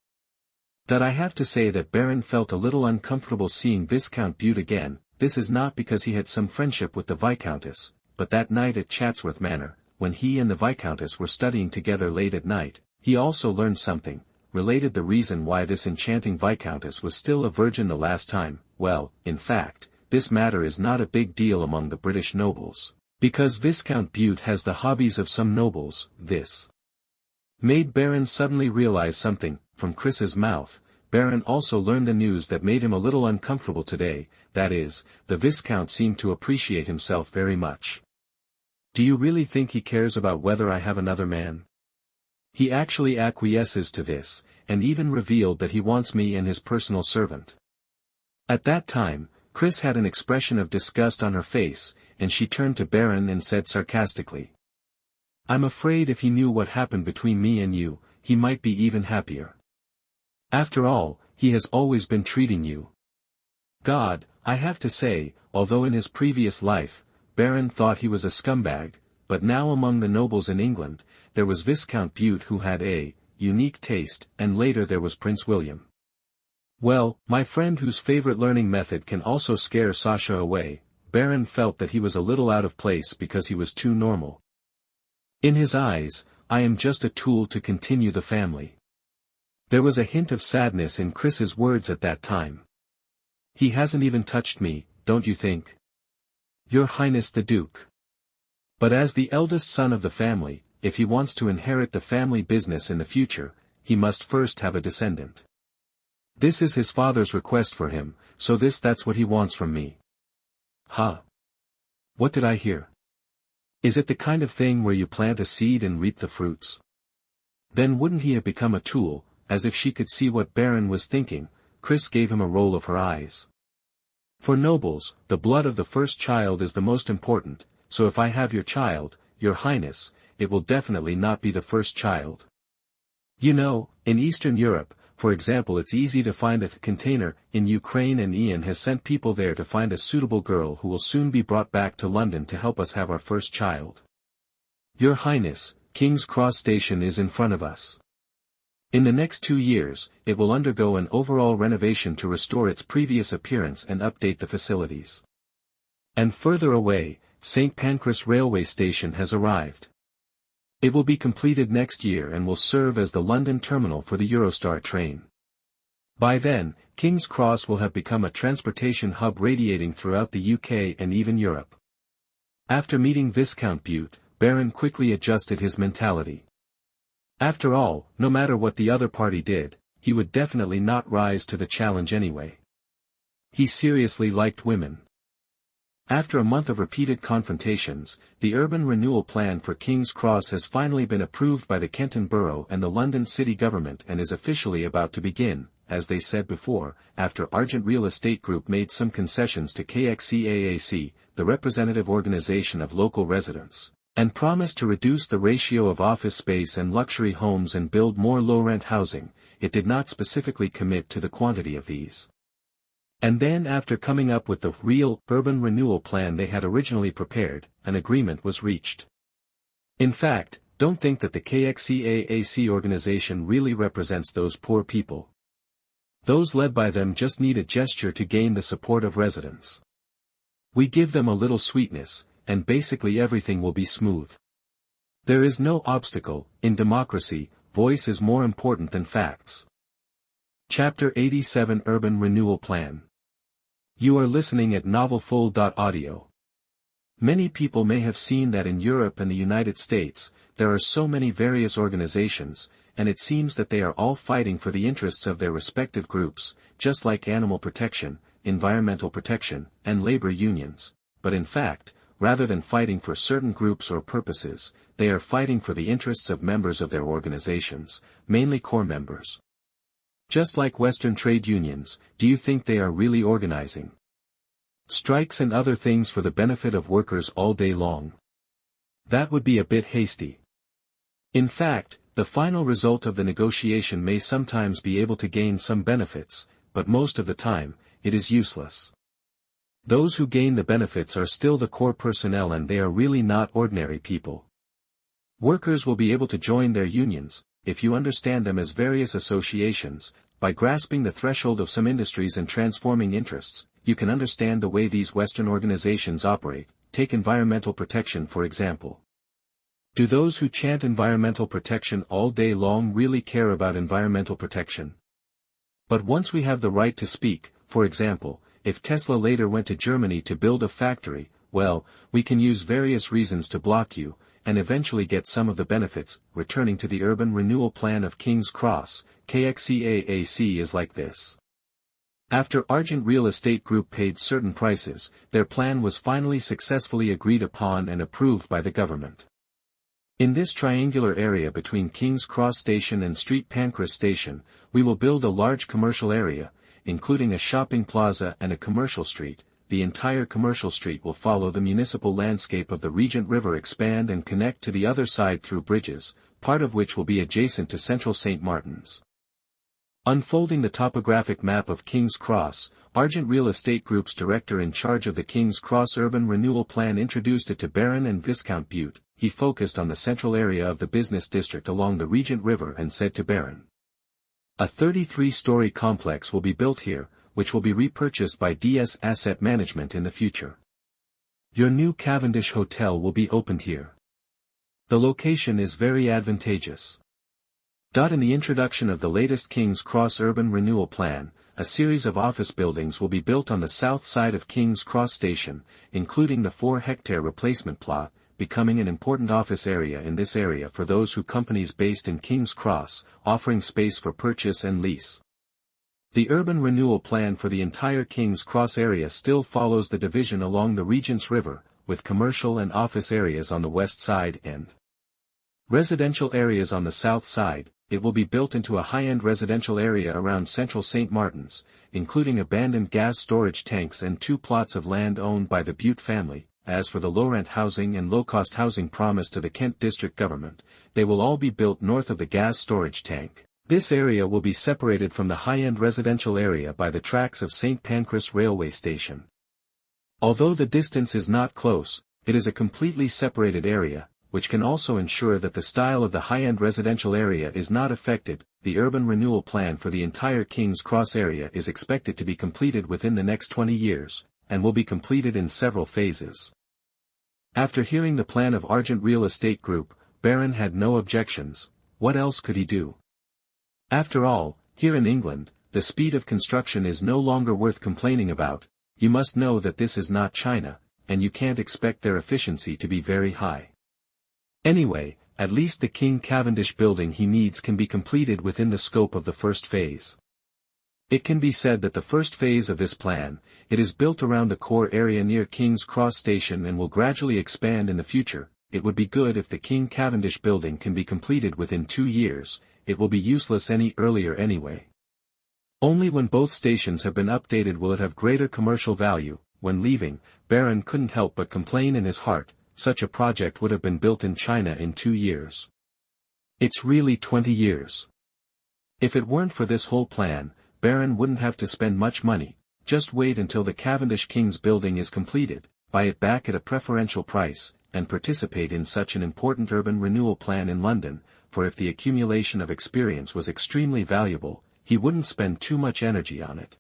That I have to say that Baron felt a little uncomfortable seeing Viscount Bute again. This is not because he had some friendship with the Viscountess, but that night at Chatsworth Manor, when he and the Viscountess were studying together late at night, he also learned something, related the reason why this enchanting Viscountess was still a virgin the last time. Well, in fact, this matter is not a big deal among the British nobles, because Viscount Bute has the hobbies of some nobles. This made Baron suddenly realize something. From Chris's mouth, Baron also learned the news that made him a little uncomfortable today, that is, the Viscount seemed to appreciate himself very much. Do you really think he cares about whether I have another man? He actually acquiesces to this, and even revealed that he wants me and his personal servant. At that time, Chris had an expression of disgust on her face, and she turned to Baron and said sarcastically. I'm afraid if he knew what happened between me and you, he might be even happier. After all, he has always been treating you. God, I have to say, although in his previous life, Baron thought he was a scumbag, but now among the nobles in England, there was Viscount Bute who had a unique taste, and later there was Prince William. Well, my friend whose favorite learning method can also scare Sasha away. Baron felt that he was a little out of place because he was too normal. In his eyes, I am just a tool to continue the family. There was a hint of sadness in Chris's words at that time. He hasn't even touched me, don't you think? Your Highness the Duke. But as the eldest son of the family, if he wants to inherit the family business in the future, he must first have a descendant. This is his father's request for him, so that's what he wants from me. Huh? What did I hear? Is it the kind of thing where you plant a seed and reap the fruits? Then wouldn't he have become a tool? As if she could see what Baron was thinking, Chris gave him a roll of her eyes. For nobles, the blood of the first child is the most important, so if I have your child, Your Highness, it will definitely not be the first child. You know, in Eastern Europe, for example, it's easy to find a container in Ukraine, and Ian has sent people there to find a suitable girl who will soon be brought back to London to help us have our first child. Your Highness, King's Cross Station is in front of us. In the next 2 years, it will undergo an overall renovation to restore its previous appearance and update the facilities. And further away, St. Pancras railway station has arrived. It will be completed next year and will serve as the London terminal for the Eurostar train. By then, King's Cross will have become a transportation hub radiating throughout the UK and even Europe. After meeting Viscount Bute, Baron quickly adjusted his mentality. After all, no matter what the other party did, he would definitely not rise to the challenge anyway. He seriously liked women. After a month of repeated confrontations, the urban renewal plan for King's Cross has finally been approved by the Kenton Borough and the London City Government and is officially about to begin, as they said before, after Argent Real Estate Group made some concessions to KXCAAC, the representative organization of local residents, and promised to reduce the ratio of office space and luxury homes and build more low-rent housing. It did not specifically commit to the quantity of these. And then after coming up with the real urban renewal plan they had originally prepared, an agreement was reached. In fact, don't think that the KXCAAC organization really represents those poor people. Those led by them just need a gesture to gain the support of residents. We give them a little sweetness, and basically everything will be smooth. There is no obstacle. In democracy, voice is more important than facts. Chapter 87 Urban Renewal Plan. You are listening at novelfull.audio. Many people may have seen that in Europe and the United States, there are so many various organizations, and it seems that they are all fighting for the interests of their respective groups, just like animal protection, environmental protection, and labor unions. But in fact, rather than fighting for certain groups or purposes, they are fighting for the interests of members of their organizations, mainly core members. Just like Western trade unions, do you think they are really organizing strikes and other things for the benefit of workers all day long? That would be a bit hasty. In fact, the final result of the negotiation may sometimes be able to gain some benefits, but most of the time, it is useless. Those who gain the benefits are still the core personnel and they are really not ordinary people. Workers will be able to join their unions, if you understand them as various associations, by grasping the threshold of some industries and transforming interests. You can understand the way these Western organizations operate. Take environmental protection for example. Do those who chant environmental protection all day long really care about environmental protection? But once we have the right to speak, for example, if Tesla later went to Germany to build a factory, well, we can use various reasons to block you, and eventually get some of the benefits. Returning to the urban renewal plan of King's Cross, KXCAAC is like this. After Argent Real Estate Group paid certain prices, their plan was finally successfully agreed upon and approved by the government. In this triangular area between King's Cross Station and Street Pancras Station, we will build a large commercial area, including a shopping plaza and a commercial street. The entire commercial street will follow the municipal landscape of the Regent River, expand and connect to the other side through bridges, part of which will be adjacent to central St. Martin's. Unfolding the topographic map of King's Cross, Argent Real Estate Group's director in charge of the King's Cross Urban Renewal Plan introduced it to Baron and Viscount Butte. He focused on the central area of the business district along the Regent River and said to Baron, "A 33-story complex will be built here, which will be repurchased by DS Asset Management in the future. Your new Cavendish Hotel will be opened here. The location is very advantageous." In the introduction of the latest King's Cross Urban Renewal Plan, a series of office buildings will be built on the south side of King's Cross Station, including the 4-hectare replacement plot, becoming an important office area in this area for those who companies based in King's Cross, offering space for purchase and lease. The urban renewal plan for the entire King's Cross area still follows the division along the Regent's River, with commercial and office areas on the west side and residential areas on the south side. It will be built into a high-end residential area around central St. Martin's, including abandoned gas storage tanks and 2 plots of land owned by the Butte family. As for the low-rent housing and low-cost housing promised to the Kent District Government, they will all be built north of the gas storage tank. This area will be separated from the high-end residential area by the tracks of St. Pancras Railway Station. Although the distance is not close, it is a completely separated area, which can also ensure that the style of the high-end residential area is not affected. The urban renewal plan for the entire King's Cross area is expected to be completed within the next 20 years, and will be completed in several phases. After hearing the plan of Argent Real Estate Group, Baron had no objections. What else could he do? After all, here in England, the speed of construction is no longer worth complaining about. You must know that this is not China, and you can't expect their efficiency to be very high. Anyway, at least the King Cavendish building he needs can be completed within the scope of the first phase. It can be said that the first phase of this plan, it is built around the core area near King's Cross Station and will gradually expand in the future. It would be good if the King Cavendish building can be completed within 2 years, it will be useless any earlier anyway. Only when both stations have been updated will it have greater commercial value. When leaving, Baron couldn't help but complain in his heart, such a project would have been built in China in 2 years. It's really 20 years. If it weren't for this whole plan, Baron wouldn't have to spend much money. Just wait until the Cavendish King's building is completed, buy it back at a preferential price, and participate in such an important urban renewal plan in London, for if the accumulation of experience was extremely valuable, he wouldn't spend too much energy on it.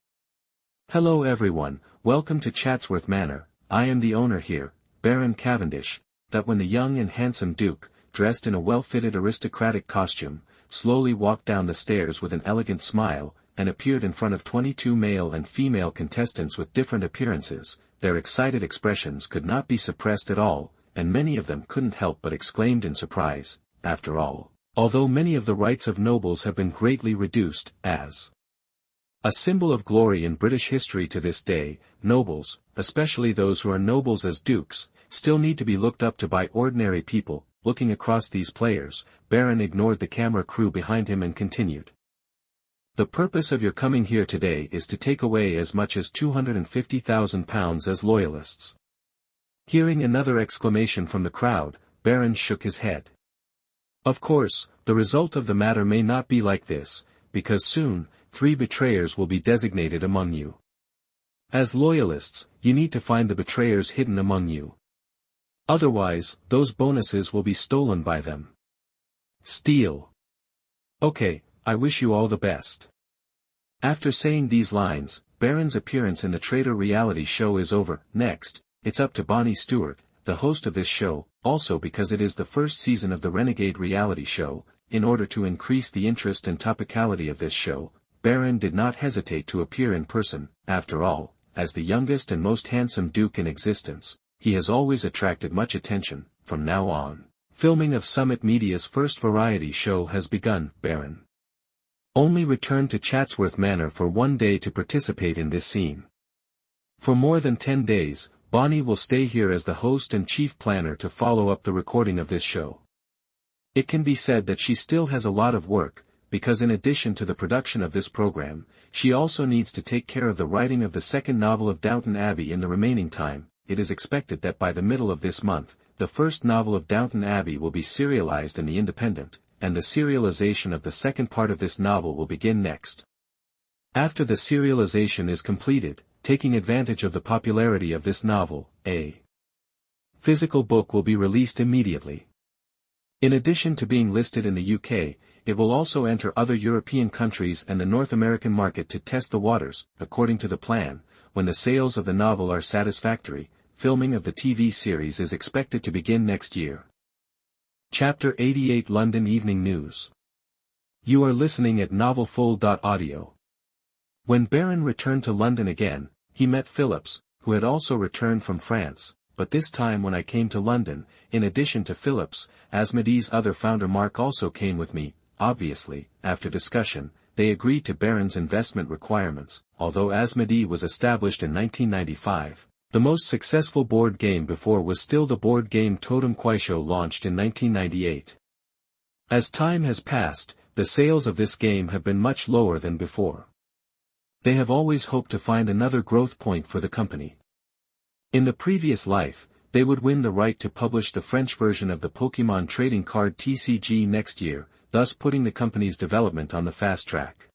Hello everyone, welcome to Chatsworth Manor. I am the owner here, Baron Cavendish. That when the young and handsome Duke, dressed in a well-fitted aristocratic costume, slowly walked down the stairs with an elegant smile, and appeared in front of 22 male and female contestants with different appearances, their excited expressions could not be suppressed at all, and many of them couldn't help but exclaimed in surprise, after all, although many of the rights of nobles have been greatly reduced, as a symbol of glory in British history to this day, nobles, especially those who are nobles as dukes, still need to be looked up to by ordinary people. Looking across these players, Baron ignored the camera crew behind him and continued. The purpose of your coming here today is to take away as much as £250,000 as loyalists. Hearing another exclamation from the crowd, Baron shook his head. Of course, the result of the matter may not be like this, because soon, 3 betrayers will be designated among you. As loyalists, you need to find the betrayers hidden among you. Otherwise, those bonuses will be stolen by them. Steal. Okay, I wish you all the best. After saying these lines, Baron's appearance in the Traitor reality show is over. Next, it's up to Bonnie Stewart, the host of this show, also because it is the first season of the Renegade reality show. In order to increase the interest and topicality of this show, Baron did not hesitate to appear in person. After all, as the youngest and most handsome Duke in existence, he has always attracted much attention. From now on, filming of Summit Media's first variety show has begun. Baron only returned to Chatsworth Manor for 1 day to participate in this scene. For more than 10 days, Bonnie will stay here as the host and chief planner to follow up the recording of this show. It can be said that she still has a lot of work, because in addition to the production of this program, she also needs to take care of the writing of the second novel of Downton Abbey in the remaining time. It is expected that by the middle of this month, the first novel of Downton Abbey will be serialized in The Independent, and the serialization of the second part of this novel will begin next. After the serialization is completed, taking advantage of the popularity of this novel, a physical book will be released immediately. In addition to being listed in the UK, it will also enter other European countries and the North American market to test the waters. According to the plan, when the sales of the novel are satisfactory, filming of the TV series is expected to begin next year. Chapter 88 London Evening News. You are listening at novelfull.audio. When Baron returned to London again, he met Phillips, who had also returned from France, but this time when I came to London, in addition to Phillips, Asmodee's other founder Mark also came with me. Obviously, after discussion, they agreed to Baron's investment requirements. Although Asmodee was established in 1995, the most successful board game before was still the board game Totem Quaisho launched in 1998. As time has passed, the sales of this game have been much lower than before. They have always hoped to find another growth point for the company. In the previous life, they would win the right to publish the French version of the Pokémon trading card TCG next year, thus putting the company's development on the fast track.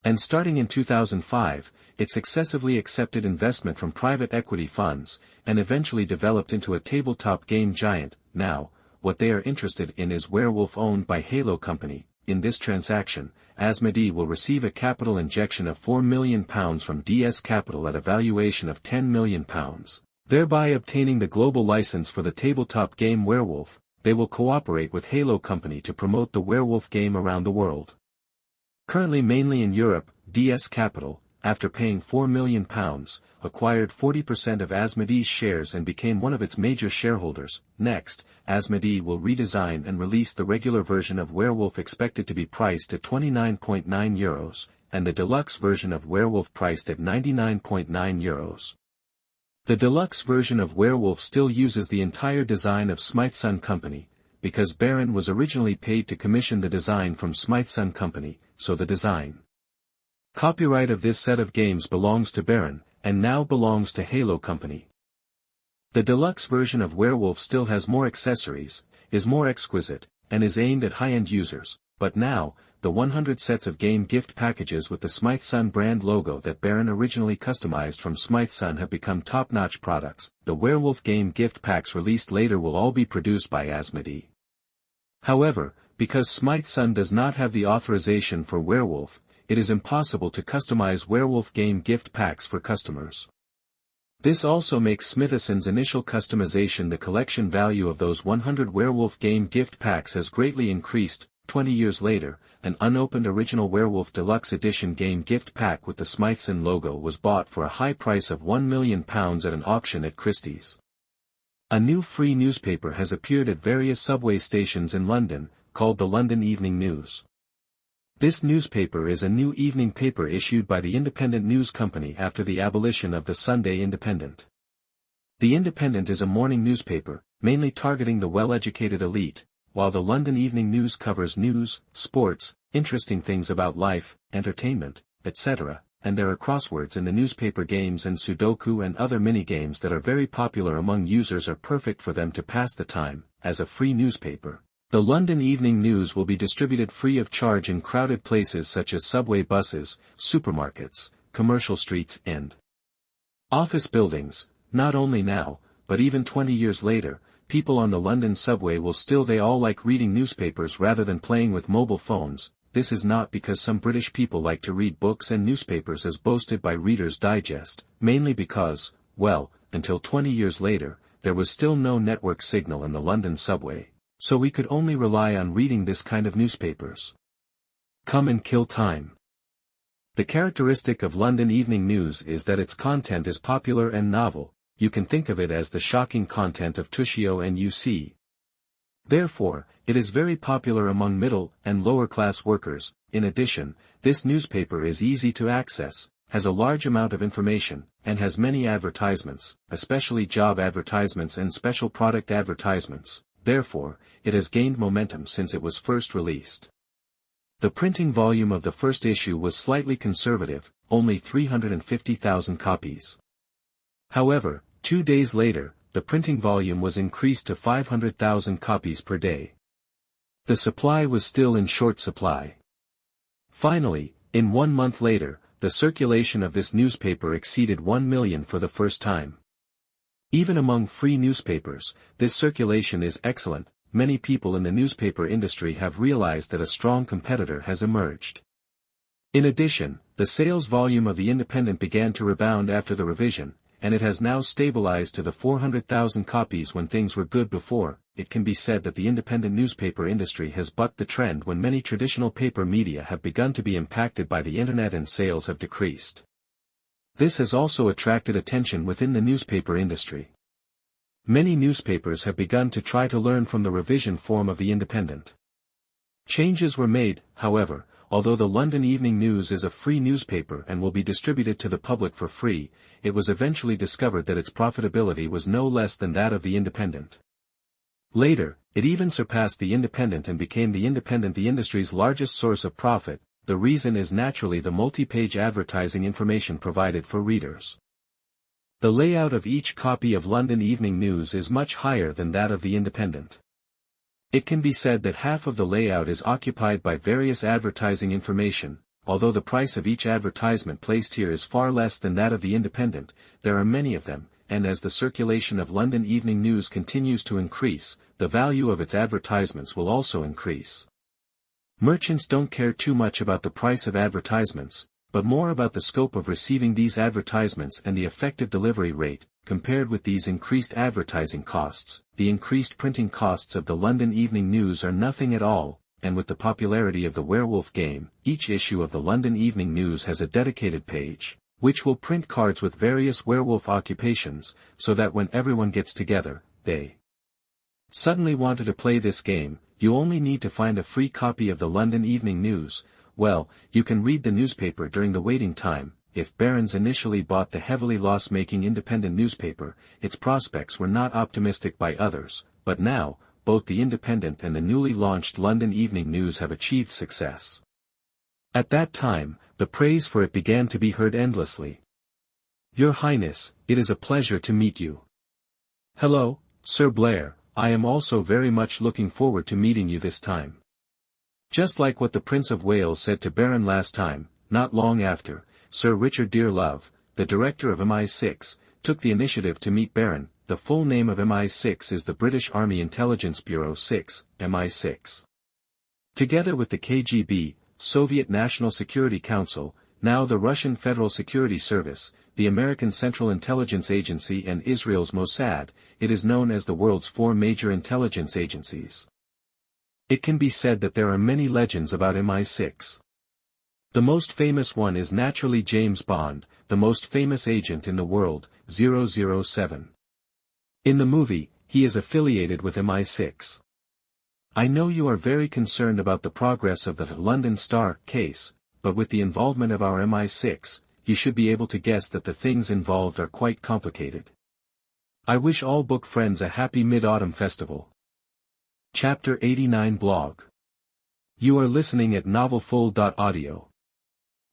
And starting in 2005, it successively accepted investment from private equity funds, and eventually developed into a tabletop game giant. Now, what they are interested in is Werewolf owned by Halo Company. In this transaction, Asmodee will receive a capital injection of £4 million from DS Capital at a valuation of £10 million, thereby obtaining the global license for the tabletop game Werewolf. They will cooperate with Halo Company to promote the Werewolf game around the world. Currently mainly in Europe, DS Capital, after paying £4 million, acquired 40% of Asmodee's shares and became one of its major shareholders. Next, Asmodee will redesign and release the regular version of Werewolf, expected to be priced at €29.9, and the deluxe version of Werewolf priced at €99.9. The deluxe version of Werewolf still uses the entire design of Smythson Company, because Baron was originally paid to commission the design from Smythson Company, so the design copyright of this set of games belongs to Baron, and now belongs to Halo Company. The deluxe version of Werewolf still has more accessories, is more exquisite, and is aimed at high-end users, but now, the 100 sets of game gift packages with the Smythson brand logo that Baron originally customized from Smythson have become top-notch products. The Werewolf game gift packs released later will all be produced by Asmodee. However, because Smythson does not have the authorization for Werewolf, it is impossible to customize Werewolf game gift packs for customers. This also makes Smithson's initial customization. The collection value of those 100 Werewolf game gift packs has greatly increased. 20 years later, an unopened original Werewolf Deluxe Edition game gift pack with the Smythson logo was bought for a high price of £1 million at an auction at Christie's. A new free newspaper has appeared at various subway stations in London, called the London Evening News. This newspaper is a new evening paper issued by the Independent News Company after the abolition of the Sunday Independent. The Independent is a morning newspaper, mainly targeting the well-educated elite, while the London Evening News covers news, sports, interesting things about life, entertainment, etc., and there are crosswords in the newspaper. Games and Sudoku and other mini-games that are very popular among users are perfect for them to pass the time. As a free newspaper, the London Evening News will be distributed free of charge in crowded places such as subway buses, supermarkets, commercial streets and office buildings. Not only now, but even 20 years later, people on the London subway will still they all like reading newspapers rather than playing with mobile phones. This is not because some British people like to read books and newspapers as boasted by Reader's Digest, mainly because, well, until 20 years later, there was still no network signal in the London subway, so we could only rely on reading this kind of newspapers. Come and kill time. The characteristic of London Evening News is that its content is popular and novel. You can think of it as the shocking content of Tushio and UC. Therefore, it is very popular among middle and lower class workers. In addition, this newspaper is easy to access, has a large amount of information, and has many advertisements, especially job advertisements and special product advertisements. Therefore, it has gained momentum since it was first released. The printing volume of the first issue was slightly conservative, only 350,000 copies. However, 2 days later, the printing volume was increased to 500,000 copies per day. The supply was still in short supply. Finally, in 1 month later, the circulation of this newspaper exceeded 1 million for the first time. Even among free newspapers, this circulation is excellent. Many people in the newspaper industry have realized that a strong competitor has emerged. In addition, the sales volume of the Independent began to rebound after the revision, and it has now stabilized to the 400,000 copies when things were good before. It can be said that the independent newspaper industry has bucked the trend when many traditional paper media have begun to be impacted by the internet and sales have decreased. This has also attracted attention within the newspaper industry. Many newspapers have begun to try to learn from the revision form of the Independent. Changes were made, however. Although the London Evening News is a free newspaper and will be distributed to the public for free, it was eventually discovered that its profitability was no less than that of the Independent. Later, it even surpassed the Independent and became the Independent the industry's largest source of profit. The reason is naturally the multi-page advertising information provided for readers. The layout of each copy of London Evening News is much higher than that of the Independent. It can be said that half of the layout is occupied by various advertising information. Although the price of each advertisement placed here is far less than that of the Independent, there are many of them, and as the circulation of London Evening News continues to increase, the value of its advertisements will also increase. Merchants don't care too much about the price of advertisements, but more about the scope of receiving these advertisements and the effective delivery rate. Compared with these increased advertising costs, the increased printing costs of the London Evening News are nothing at all, and with the popularity of the Werewolf game, each issue of the London Evening News has a dedicated page, which will print cards with various werewolf occupations, so that when everyone gets together, they suddenly wanted to play this game. You only need to find a free copy of the London Evening News, well, you can read the newspaper during the waiting time. If Barron's initially bought the heavily loss-making independent newspaper, its prospects were not optimistic by others, but now, both the Independent and the newly launched London Evening News have achieved success. At that time, the praise for it began to be heard endlessly. Your Highness, it is a pleasure to meet you. Hello, Sir Blair, I am also very much looking forward to meeting you this time. Just like what the Prince of Wales said to Baron last time, not long after, Sir Richard Dearlove, the director of MI6, took the initiative to meet Baron. The full name of MI6 is the British Army Intelligence Bureau 6, MI6. Together with the KGB, Soviet National Security Council, now the Russian Federal Security Service, the American Central Intelligence Agency and Israel's Mossad, it is known as the world's 4 major intelligence agencies. It can be said that there are many legends about MI6. The most famous one is naturally James Bond, the most famous agent in the world, 007. In the movie, he is affiliated with MI6. I know you are very concerned about the progress of the London Star case, but with the involvement of our MI6, you should be able to guess that the things involved are quite complicated. I wish all book friends a happy Mid-Autumn Festival. Chapter 89 Blog. You are listening at novelfull.audio.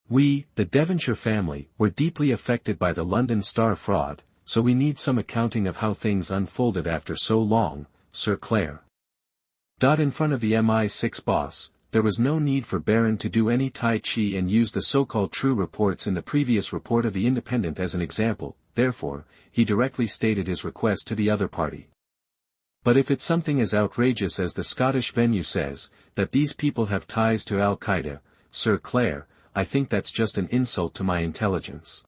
We, the Devonshire family, were deeply affected by the London Star fraud, so we need some accounting of how things unfolded after so long, Sir Clare. In front of the MI6 boss, there was no need for Baron to do any Tai Chi and use the so-called true reports in the previous report of the Independent as an example, therefore, he directly stated his request to the other party. But if it's something as outrageous as the Scottish venue says, that these people have ties to Al-Qaeda, Sir Clare, I think that's just an insult to my intelligence.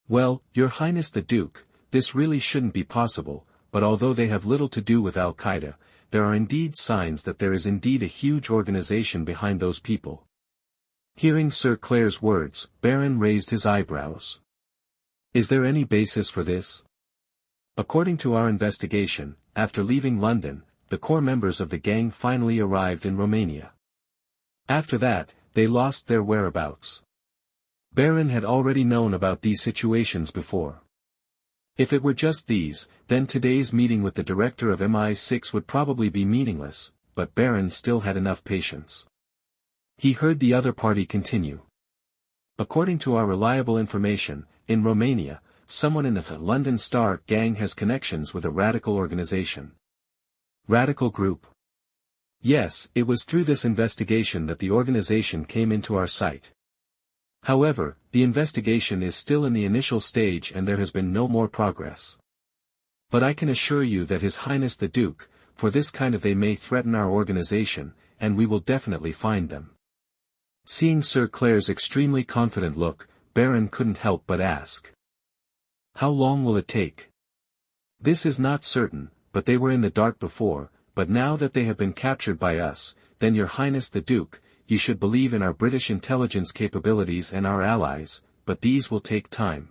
Well, Your Highness the Duke, this really shouldn't be possible, but although they have little to do with Al-Qaeda, there are indeed signs that there is indeed a huge organization behind those people. Hearing Sir Clare's words, Baron raised his eyebrows. Is there any basis for this? According to our investigation, after leaving London, the core members of the gang finally arrived in Romania. After that, they lost their whereabouts. Baron had already known about these situations before. If it were just these, then today's meeting with the director of MI6 would probably be meaningless, but Baron still had enough patience. He heard the other party continue. According to our reliable information, in Romania, someone in the London Star gang has connections with a radical organization. Radical group? Yes, it was through this investigation that the organization came into our sight. However, the investigation is still in the initial stage and there has been no more progress. But I can assure you that His Highness the Duke, for this kind of they may threaten our organization, and we will definitely find them. Seeing Sir Clare's extremely confident look, Baron couldn't help but ask. How long will it take? This is not certain, but they were in the dark before, but now that they have been captured by us, then Your Highness the Duke, you should believe in our British intelligence capabilities and our allies, but these will take time.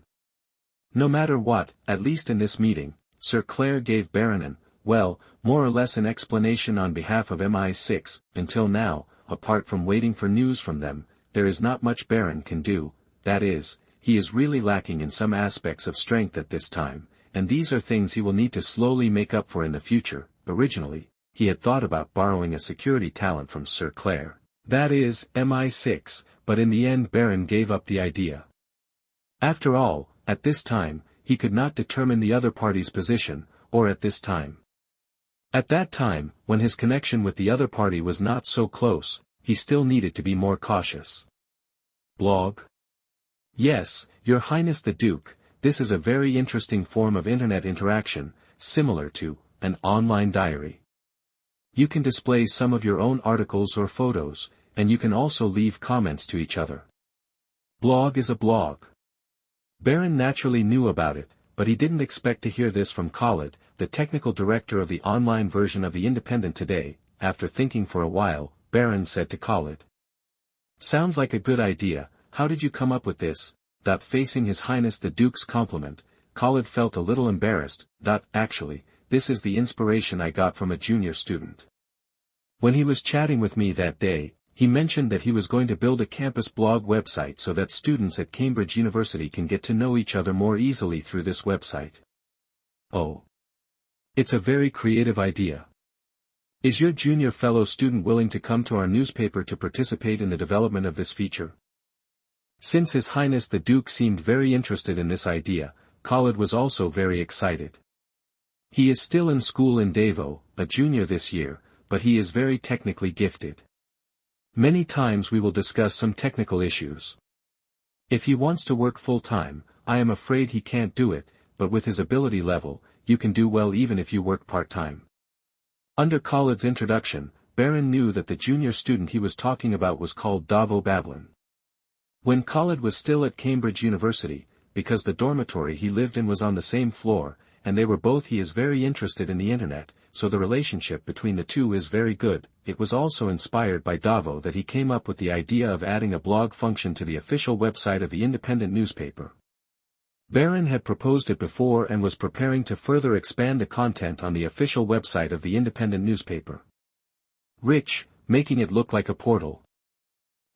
No matter what, at least in this meeting, Sir Clare gave Baron an, well, more or less an explanation on behalf of MI6, until now, apart from waiting for news from them, there is not much Baron can do, that is, he is really lacking in some aspects of strength at this time, and these are things he will need to slowly make up for in the future. Originally, he had thought about borrowing a security talent from Sir Clare, that is, MI6, but in the end Baron gave up the idea. After all, at this time, he could not determine the other party's position, or at this time. At that time, when his connection with the other party was not so close, he still needed to be more cautious. Blog? Yes, Your Highness the Duke, this is a very interesting form of internet interaction, similar to an online diary. You can display some of your own articles or photos, and you can also leave comments to each other. Blog is a blog. Baron naturally knew about it, but he didn't expect to hear this from Khalid, the technical director of the online version of the Independent today. After thinking for a while, Baron said to Khalid. Sounds like a good idea, how did you come up with this? Facing His Highness the Duke's compliment, Khalid felt a little embarrassed. Actually, this is the inspiration I got from a junior student. When he was chatting with me that day, He mentioned that he was going to build a campus blog website so that students at Cambridge University can get to know each other more easily through this website. Oh. It's a very creative idea. Is your junior fellow student willing to come to our newspaper to participate in the development of this feature? Since His Highness the Duke seemed very interested in this idea, Khalid was also very excited. He is still in school in Devo, a junior this year, but he is very technically gifted. Many times we will discuss some technical issues. If he wants to work full-time, I am afraid he can't do it, but with his ability level, you can do well even if you work part-time. Under Khalid's introduction, Baron knew that the junior student he was talking about was called Davo Bablin. When Khalid was still at Cambridge University, because the dormitory he lived in was on the same floor, and they were both he is very interested in the internet, so the relationship between the two is very good. It was also inspired by Davo that he came up with the idea of adding a blog function to the official website of the independent newspaper. Baron had proposed it before and was preparing to further expand the content on the official website of the independent newspaper. Rich, making it look like a portal.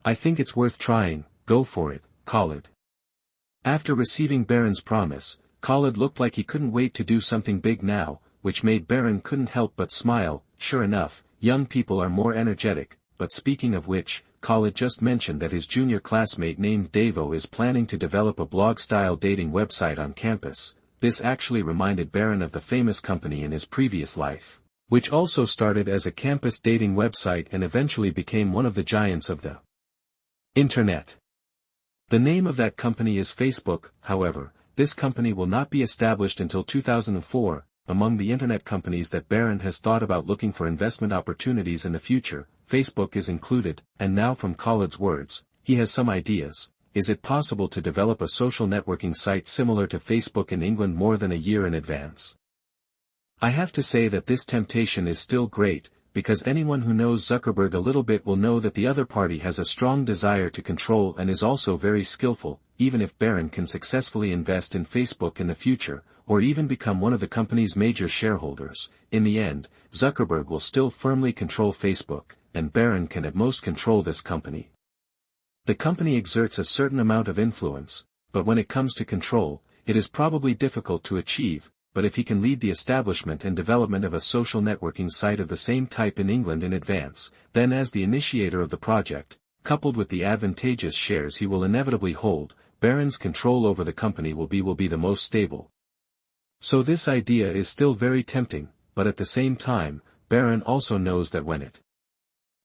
I think it's worth trying, go for it, Khalid. After receiving Baron's promise, Khalid looked like he couldn't wait to do something big now, which made Baron couldn't help but smile. Sure enough, young people are more energetic, but speaking of which, Khalid just mentioned that his junior classmate named Devo is planning to develop a blog-style dating website on campus. This actually reminded Baron of the famous company in his previous life, which also started as a campus dating website and eventually became one of the giants of the Internet. The name of that company is Facebook. However, this company will not be established until 2004. Among the internet companies that Baron has thought about looking for investment opportunities in the future, Facebook is included, and now from Khalid's words, he has some ideas. Is it possible to develop a social networking site similar to Facebook in England more than a year in advance? I have to say that this temptation is still great, because anyone who knows Zuckerberg a little bit will know that the other party has a strong desire to control and is also very skillful. Even if Baron can successfully invest in Facebook in the future, or even become one of the company's major shareholders, in the end, Zuckerberg will still firmly control Facebook, and Baron can at most control this company. The company exerts a certain amount of influence, but when it comes to control, it is probably difficult to achieve. But if he can lead the establishment and development of a social networking site of the same type in England in advance, then as the initiator of the project, coupled with the advantageous shares he will inevitably hold, Baron's control over the company will be the most stable. So this idea is still very tempting, but at the same time, Baron also knows that when it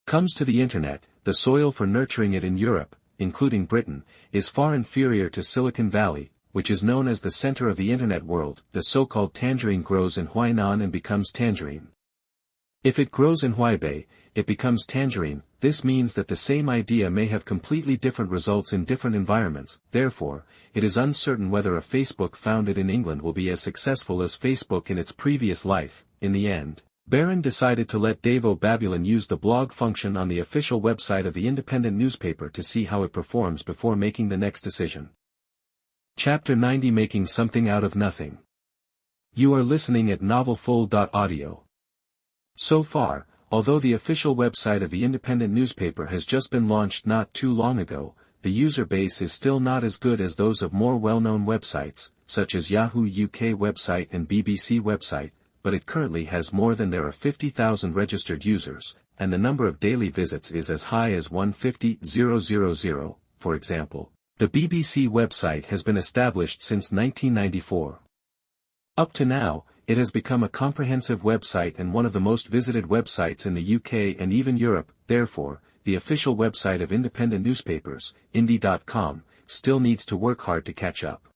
comes to the internet, the soil for nurturing it in Europe, including Britain, is far inferior to Silicon Valley, which is known as the center of the internet world. The so-called tangerine grows in Huainan and becomes tangerine. If it grows in Huaibei, it becomes tangerine. This means that the same idea may have completely different results in different environments. Therefore, it is uncertain whether a Facebook founded in England will be as successful as Facebook in its previous life. In the end, Baron decided to let Davo Babylon use the blog function on the official website of the independent newspaper to see how it performs before making the next decision. Chapter 90, Making Something Out of Nothing. You are listening at novelfull.audio. So far, although the official website of the independent newspaper has just been launched not too long ago, the user base is still not as good as those of more well-known websites, such as Yahoo UK website and BBC website, but it currently has more than there are 50,000 registered users, and the number of daily visits is as high as 150,000, for example. The BBC website has been established since 1994. Up to now, it has become a comprehensive website and one of the most visited websites in the UK and even Europe. Therefore, the official website of independent newspapers, indie.com, still needs to work hard to catch up.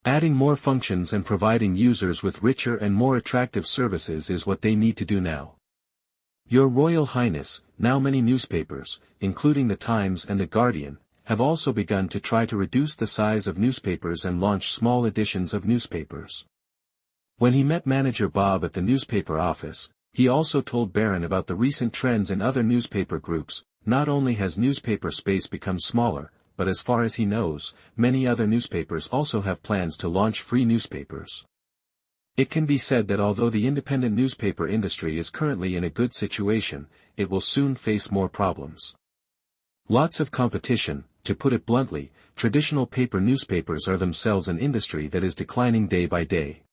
Adding more functions and providing users with richer and more attractive services is what they need to do now. Your Royal Highness, now many newspapers, including the Times and the Guardian, have also begun to try to reduce the size of newspapers and launch small editions of newspapers. When he met manager Bob at the newspaper office, he also told Baron about the recent trends in other newspaper groups. Not only has newspaper space become smaller, but as far as he knows, many other newspapers also have plans to launch free newspapers. It can be said that although the independent newspaper industry is currently in a good situation, it will soon face more problems. Lots of competition. To put it bluntly, traditional paper newspapers are themselves an industry that is declining day by day.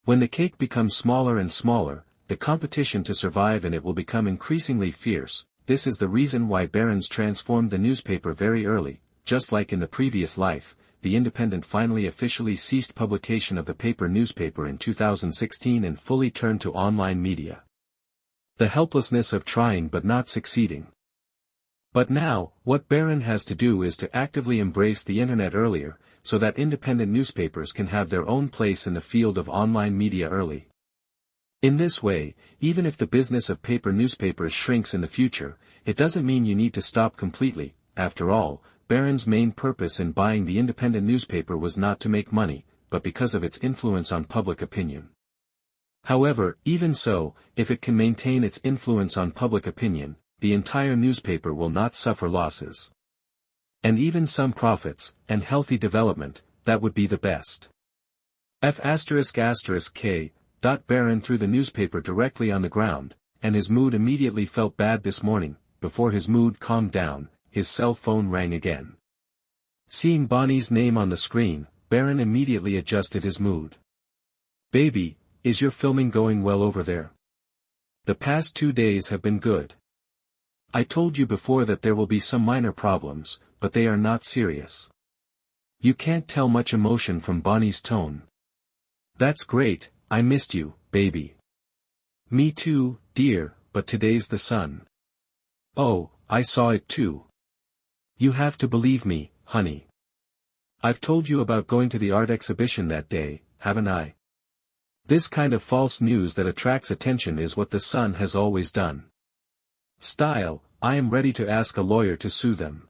When the cake becomes smaller and smaller, the competition to survive in it will become increasingly fierce. This is the reason why barons transformed the newspaper very early. Just like in the previous life, the Independent finally officially ceased publication of the paper newspaper in 2016 and fully turned to online media. The helplessness of trying but not succeeding. But now, what Baron has to do is to actively embrace the internet earlier, so that independent newspapers can have their own place in the field of online media early. In this way, even if the business of paper newspapers shrinks in the future, it doesn't mean you need to stop completely. After all, Baron's main purpose in buying the independent newspaper was not to make money, but because of its influence on public opinion. However, even so, if it can maintain its influence on public opinion, the entire newspaper will not suffer losses. And even some profits, and healthy development, that would be the best. F***K. Baron threw the newspaper directly on the ground, and his mood immediately felt bad this morning. Before his mood calmed down, his cell phone rang again. Seeing Bonnie's name on the screen, Baron immediately adjusted his mood. "Baby, is your filming going well over there? The past 2 days have been good. I told you before that there will be some minor problems, but they are not serious." You can't tell much emotion from Bonnie's tone. "That's great, I missed you, baby." "Me too, dear, but today's the sun." "Oh, I saw it too. You have to believe me, honey. I've told you about going to the art exhibition that day, haven't I?" This kind of false news that attracts attention is what the Sun has always done. Style, I am ready to ask a lawyer to sue them.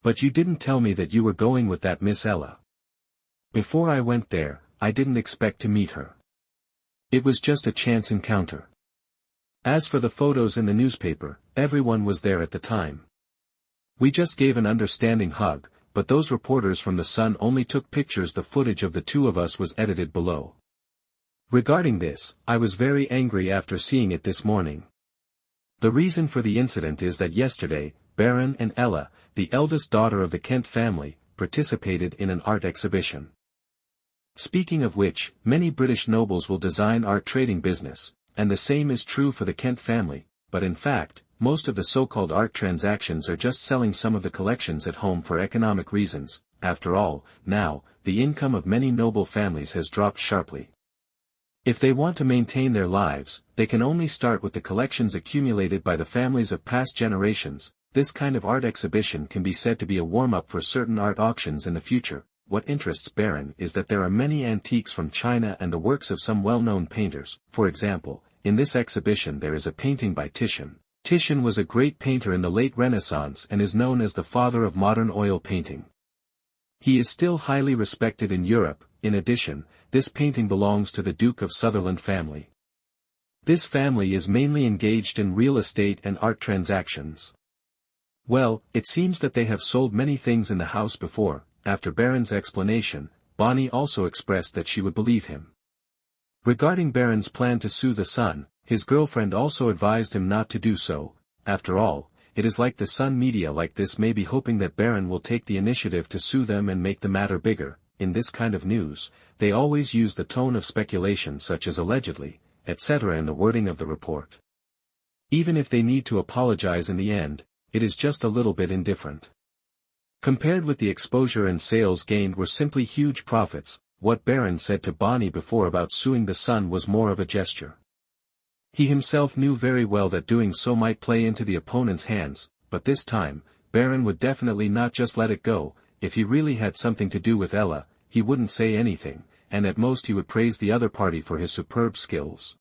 "But you didn't tell me that you were going with that Miss Ella." "Before I went there, I didn't expect to meet her. It was just a chance encounter. As for the photos in the newspaper, everyone was there at the time. We just gave an understanding hug, but those reporters from the Sun only took pictures. The footage of the two of us was edited below. Regarding this, I was very angry after seeing it this morning. The reason for the incident is that yesterday, Baron and Ella, the eldest daughter of the Kent family, participated in an art exhibition. Speaking of which, many British nobles will design art trading business, and the same is true for the Kent family, but in fact, most of the so-called art transactions are just selling some of the collections at home for economic reasons. After all, now, the income of many noble families has dropped sharply. If they want to maintain their lives, they can only start with the collections accumulated by the families of past generations. This kind of art exhibition can be said to be a warm-up for certain art auctions in the future. What interests Baron is that there are many antiques from China and the works of some well-known painters. For example, in this exhibition there is a painting by Titian. Titian was a great painter in the late Renaissance and is known as the father of modern oil painting. He is still highly respected in Europe. In addition, this painting belongs to the Duke of Sutherland family. This family is mainly engaged in real estate and art transactions. Well, it seems that they have sold many things in the house before. After Baron's explanation, Bonnie also expressed that she would believe him. Regarding Baron's plan to sue the Sun, his girlfriend also advised him not to do so. After all, it is like the Sun media like this may be hoping that Baron will take the initiative to sue them and make the matter bigger. In this kind of news, they always use the tone of speculation such as allegedly, etc. in the wording of the report. Even if they need to apologize in the end, it is just a little bit indifferent. Compared with the exposure and sales gained were simply huge profits. What Baron said to Bonnie before about suing the Sun was more of a gesture. He himself knew very well that doing so might play into the opponent's hands, but this time, Baron would definitely not just let it go. If he really had something to do with Ella, he wouldn't say anything, and at most he would praise the other party for his superb skills.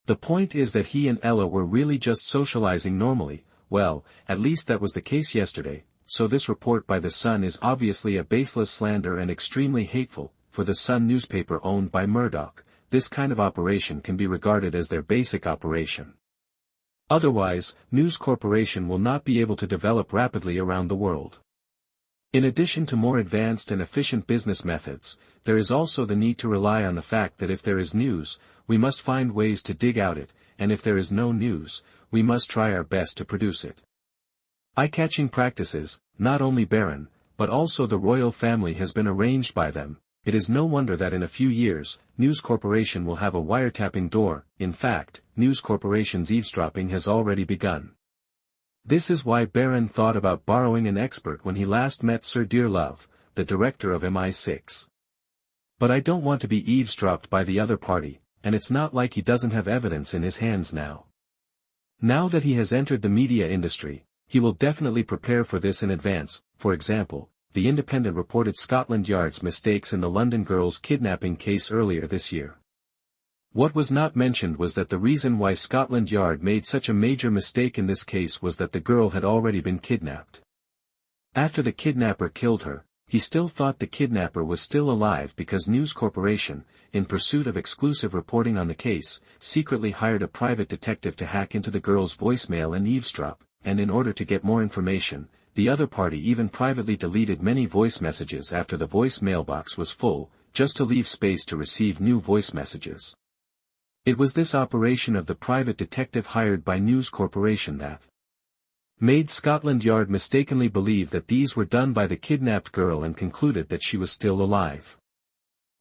The point is that he and Ella were really just socializing normally. Well, at least that was the case yesterday, so this report by the Sun is obviously a baseless slander and extremely hateful. For the Sun newspaper owned by Murdoch, this kind of operation can be regarded as their basic operation. Otherwise, News Corporation will not be able to develop rapidly around the world. In addition to more advanced and efficient business methods, there is also the need to rely on the fact that if there is news, we must find ways to dig out it, and if there is no news, we must try our best to produce it. Eye-catching practices, not only Baron, but also the royal family has been arranged by them. It is no wonder that in a few years, News Corporation will have a wiretapping door. In fact, News Corporation's eavesdropping has already begun. This is why Baron thought about borrowing an expert when he last met Sir Dearlove, the director of MI6. But I don't want to be eavesdropped by the other party, and it's not like he doesn't have evidence in his hands now. Now that he has entered the media industry, he will definitely prepare for this in advance. For example, The Independent reported Scotland Yard's mistakes in the London girls' kidnapping case earlier this year. What was not mentioned was that the reason why Scotland Yard made such a major mistake in this case was that the girl had already been kidnapped. After the kidnapper killed her, he still thought the kidnapper was still alive because News Corporation, in pursuit of exclusive reporting on the case, secretly hired a private detective to hack into the girl's voicemail and eavesdrop, and in order to get more information, the other party even privately deleted many voice messages after the voice mailbox was full, just to leave space to receive new voice messages. It was this operation of the private detective hired by News Corporation that made Scotland Yard mistakenly believe that these were done by the kidnapped girl and concluded that she was still alive.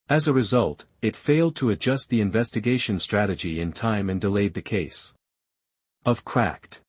As a result, it failed to adjust the investigation strategy in time and delayed the case. Of cracked.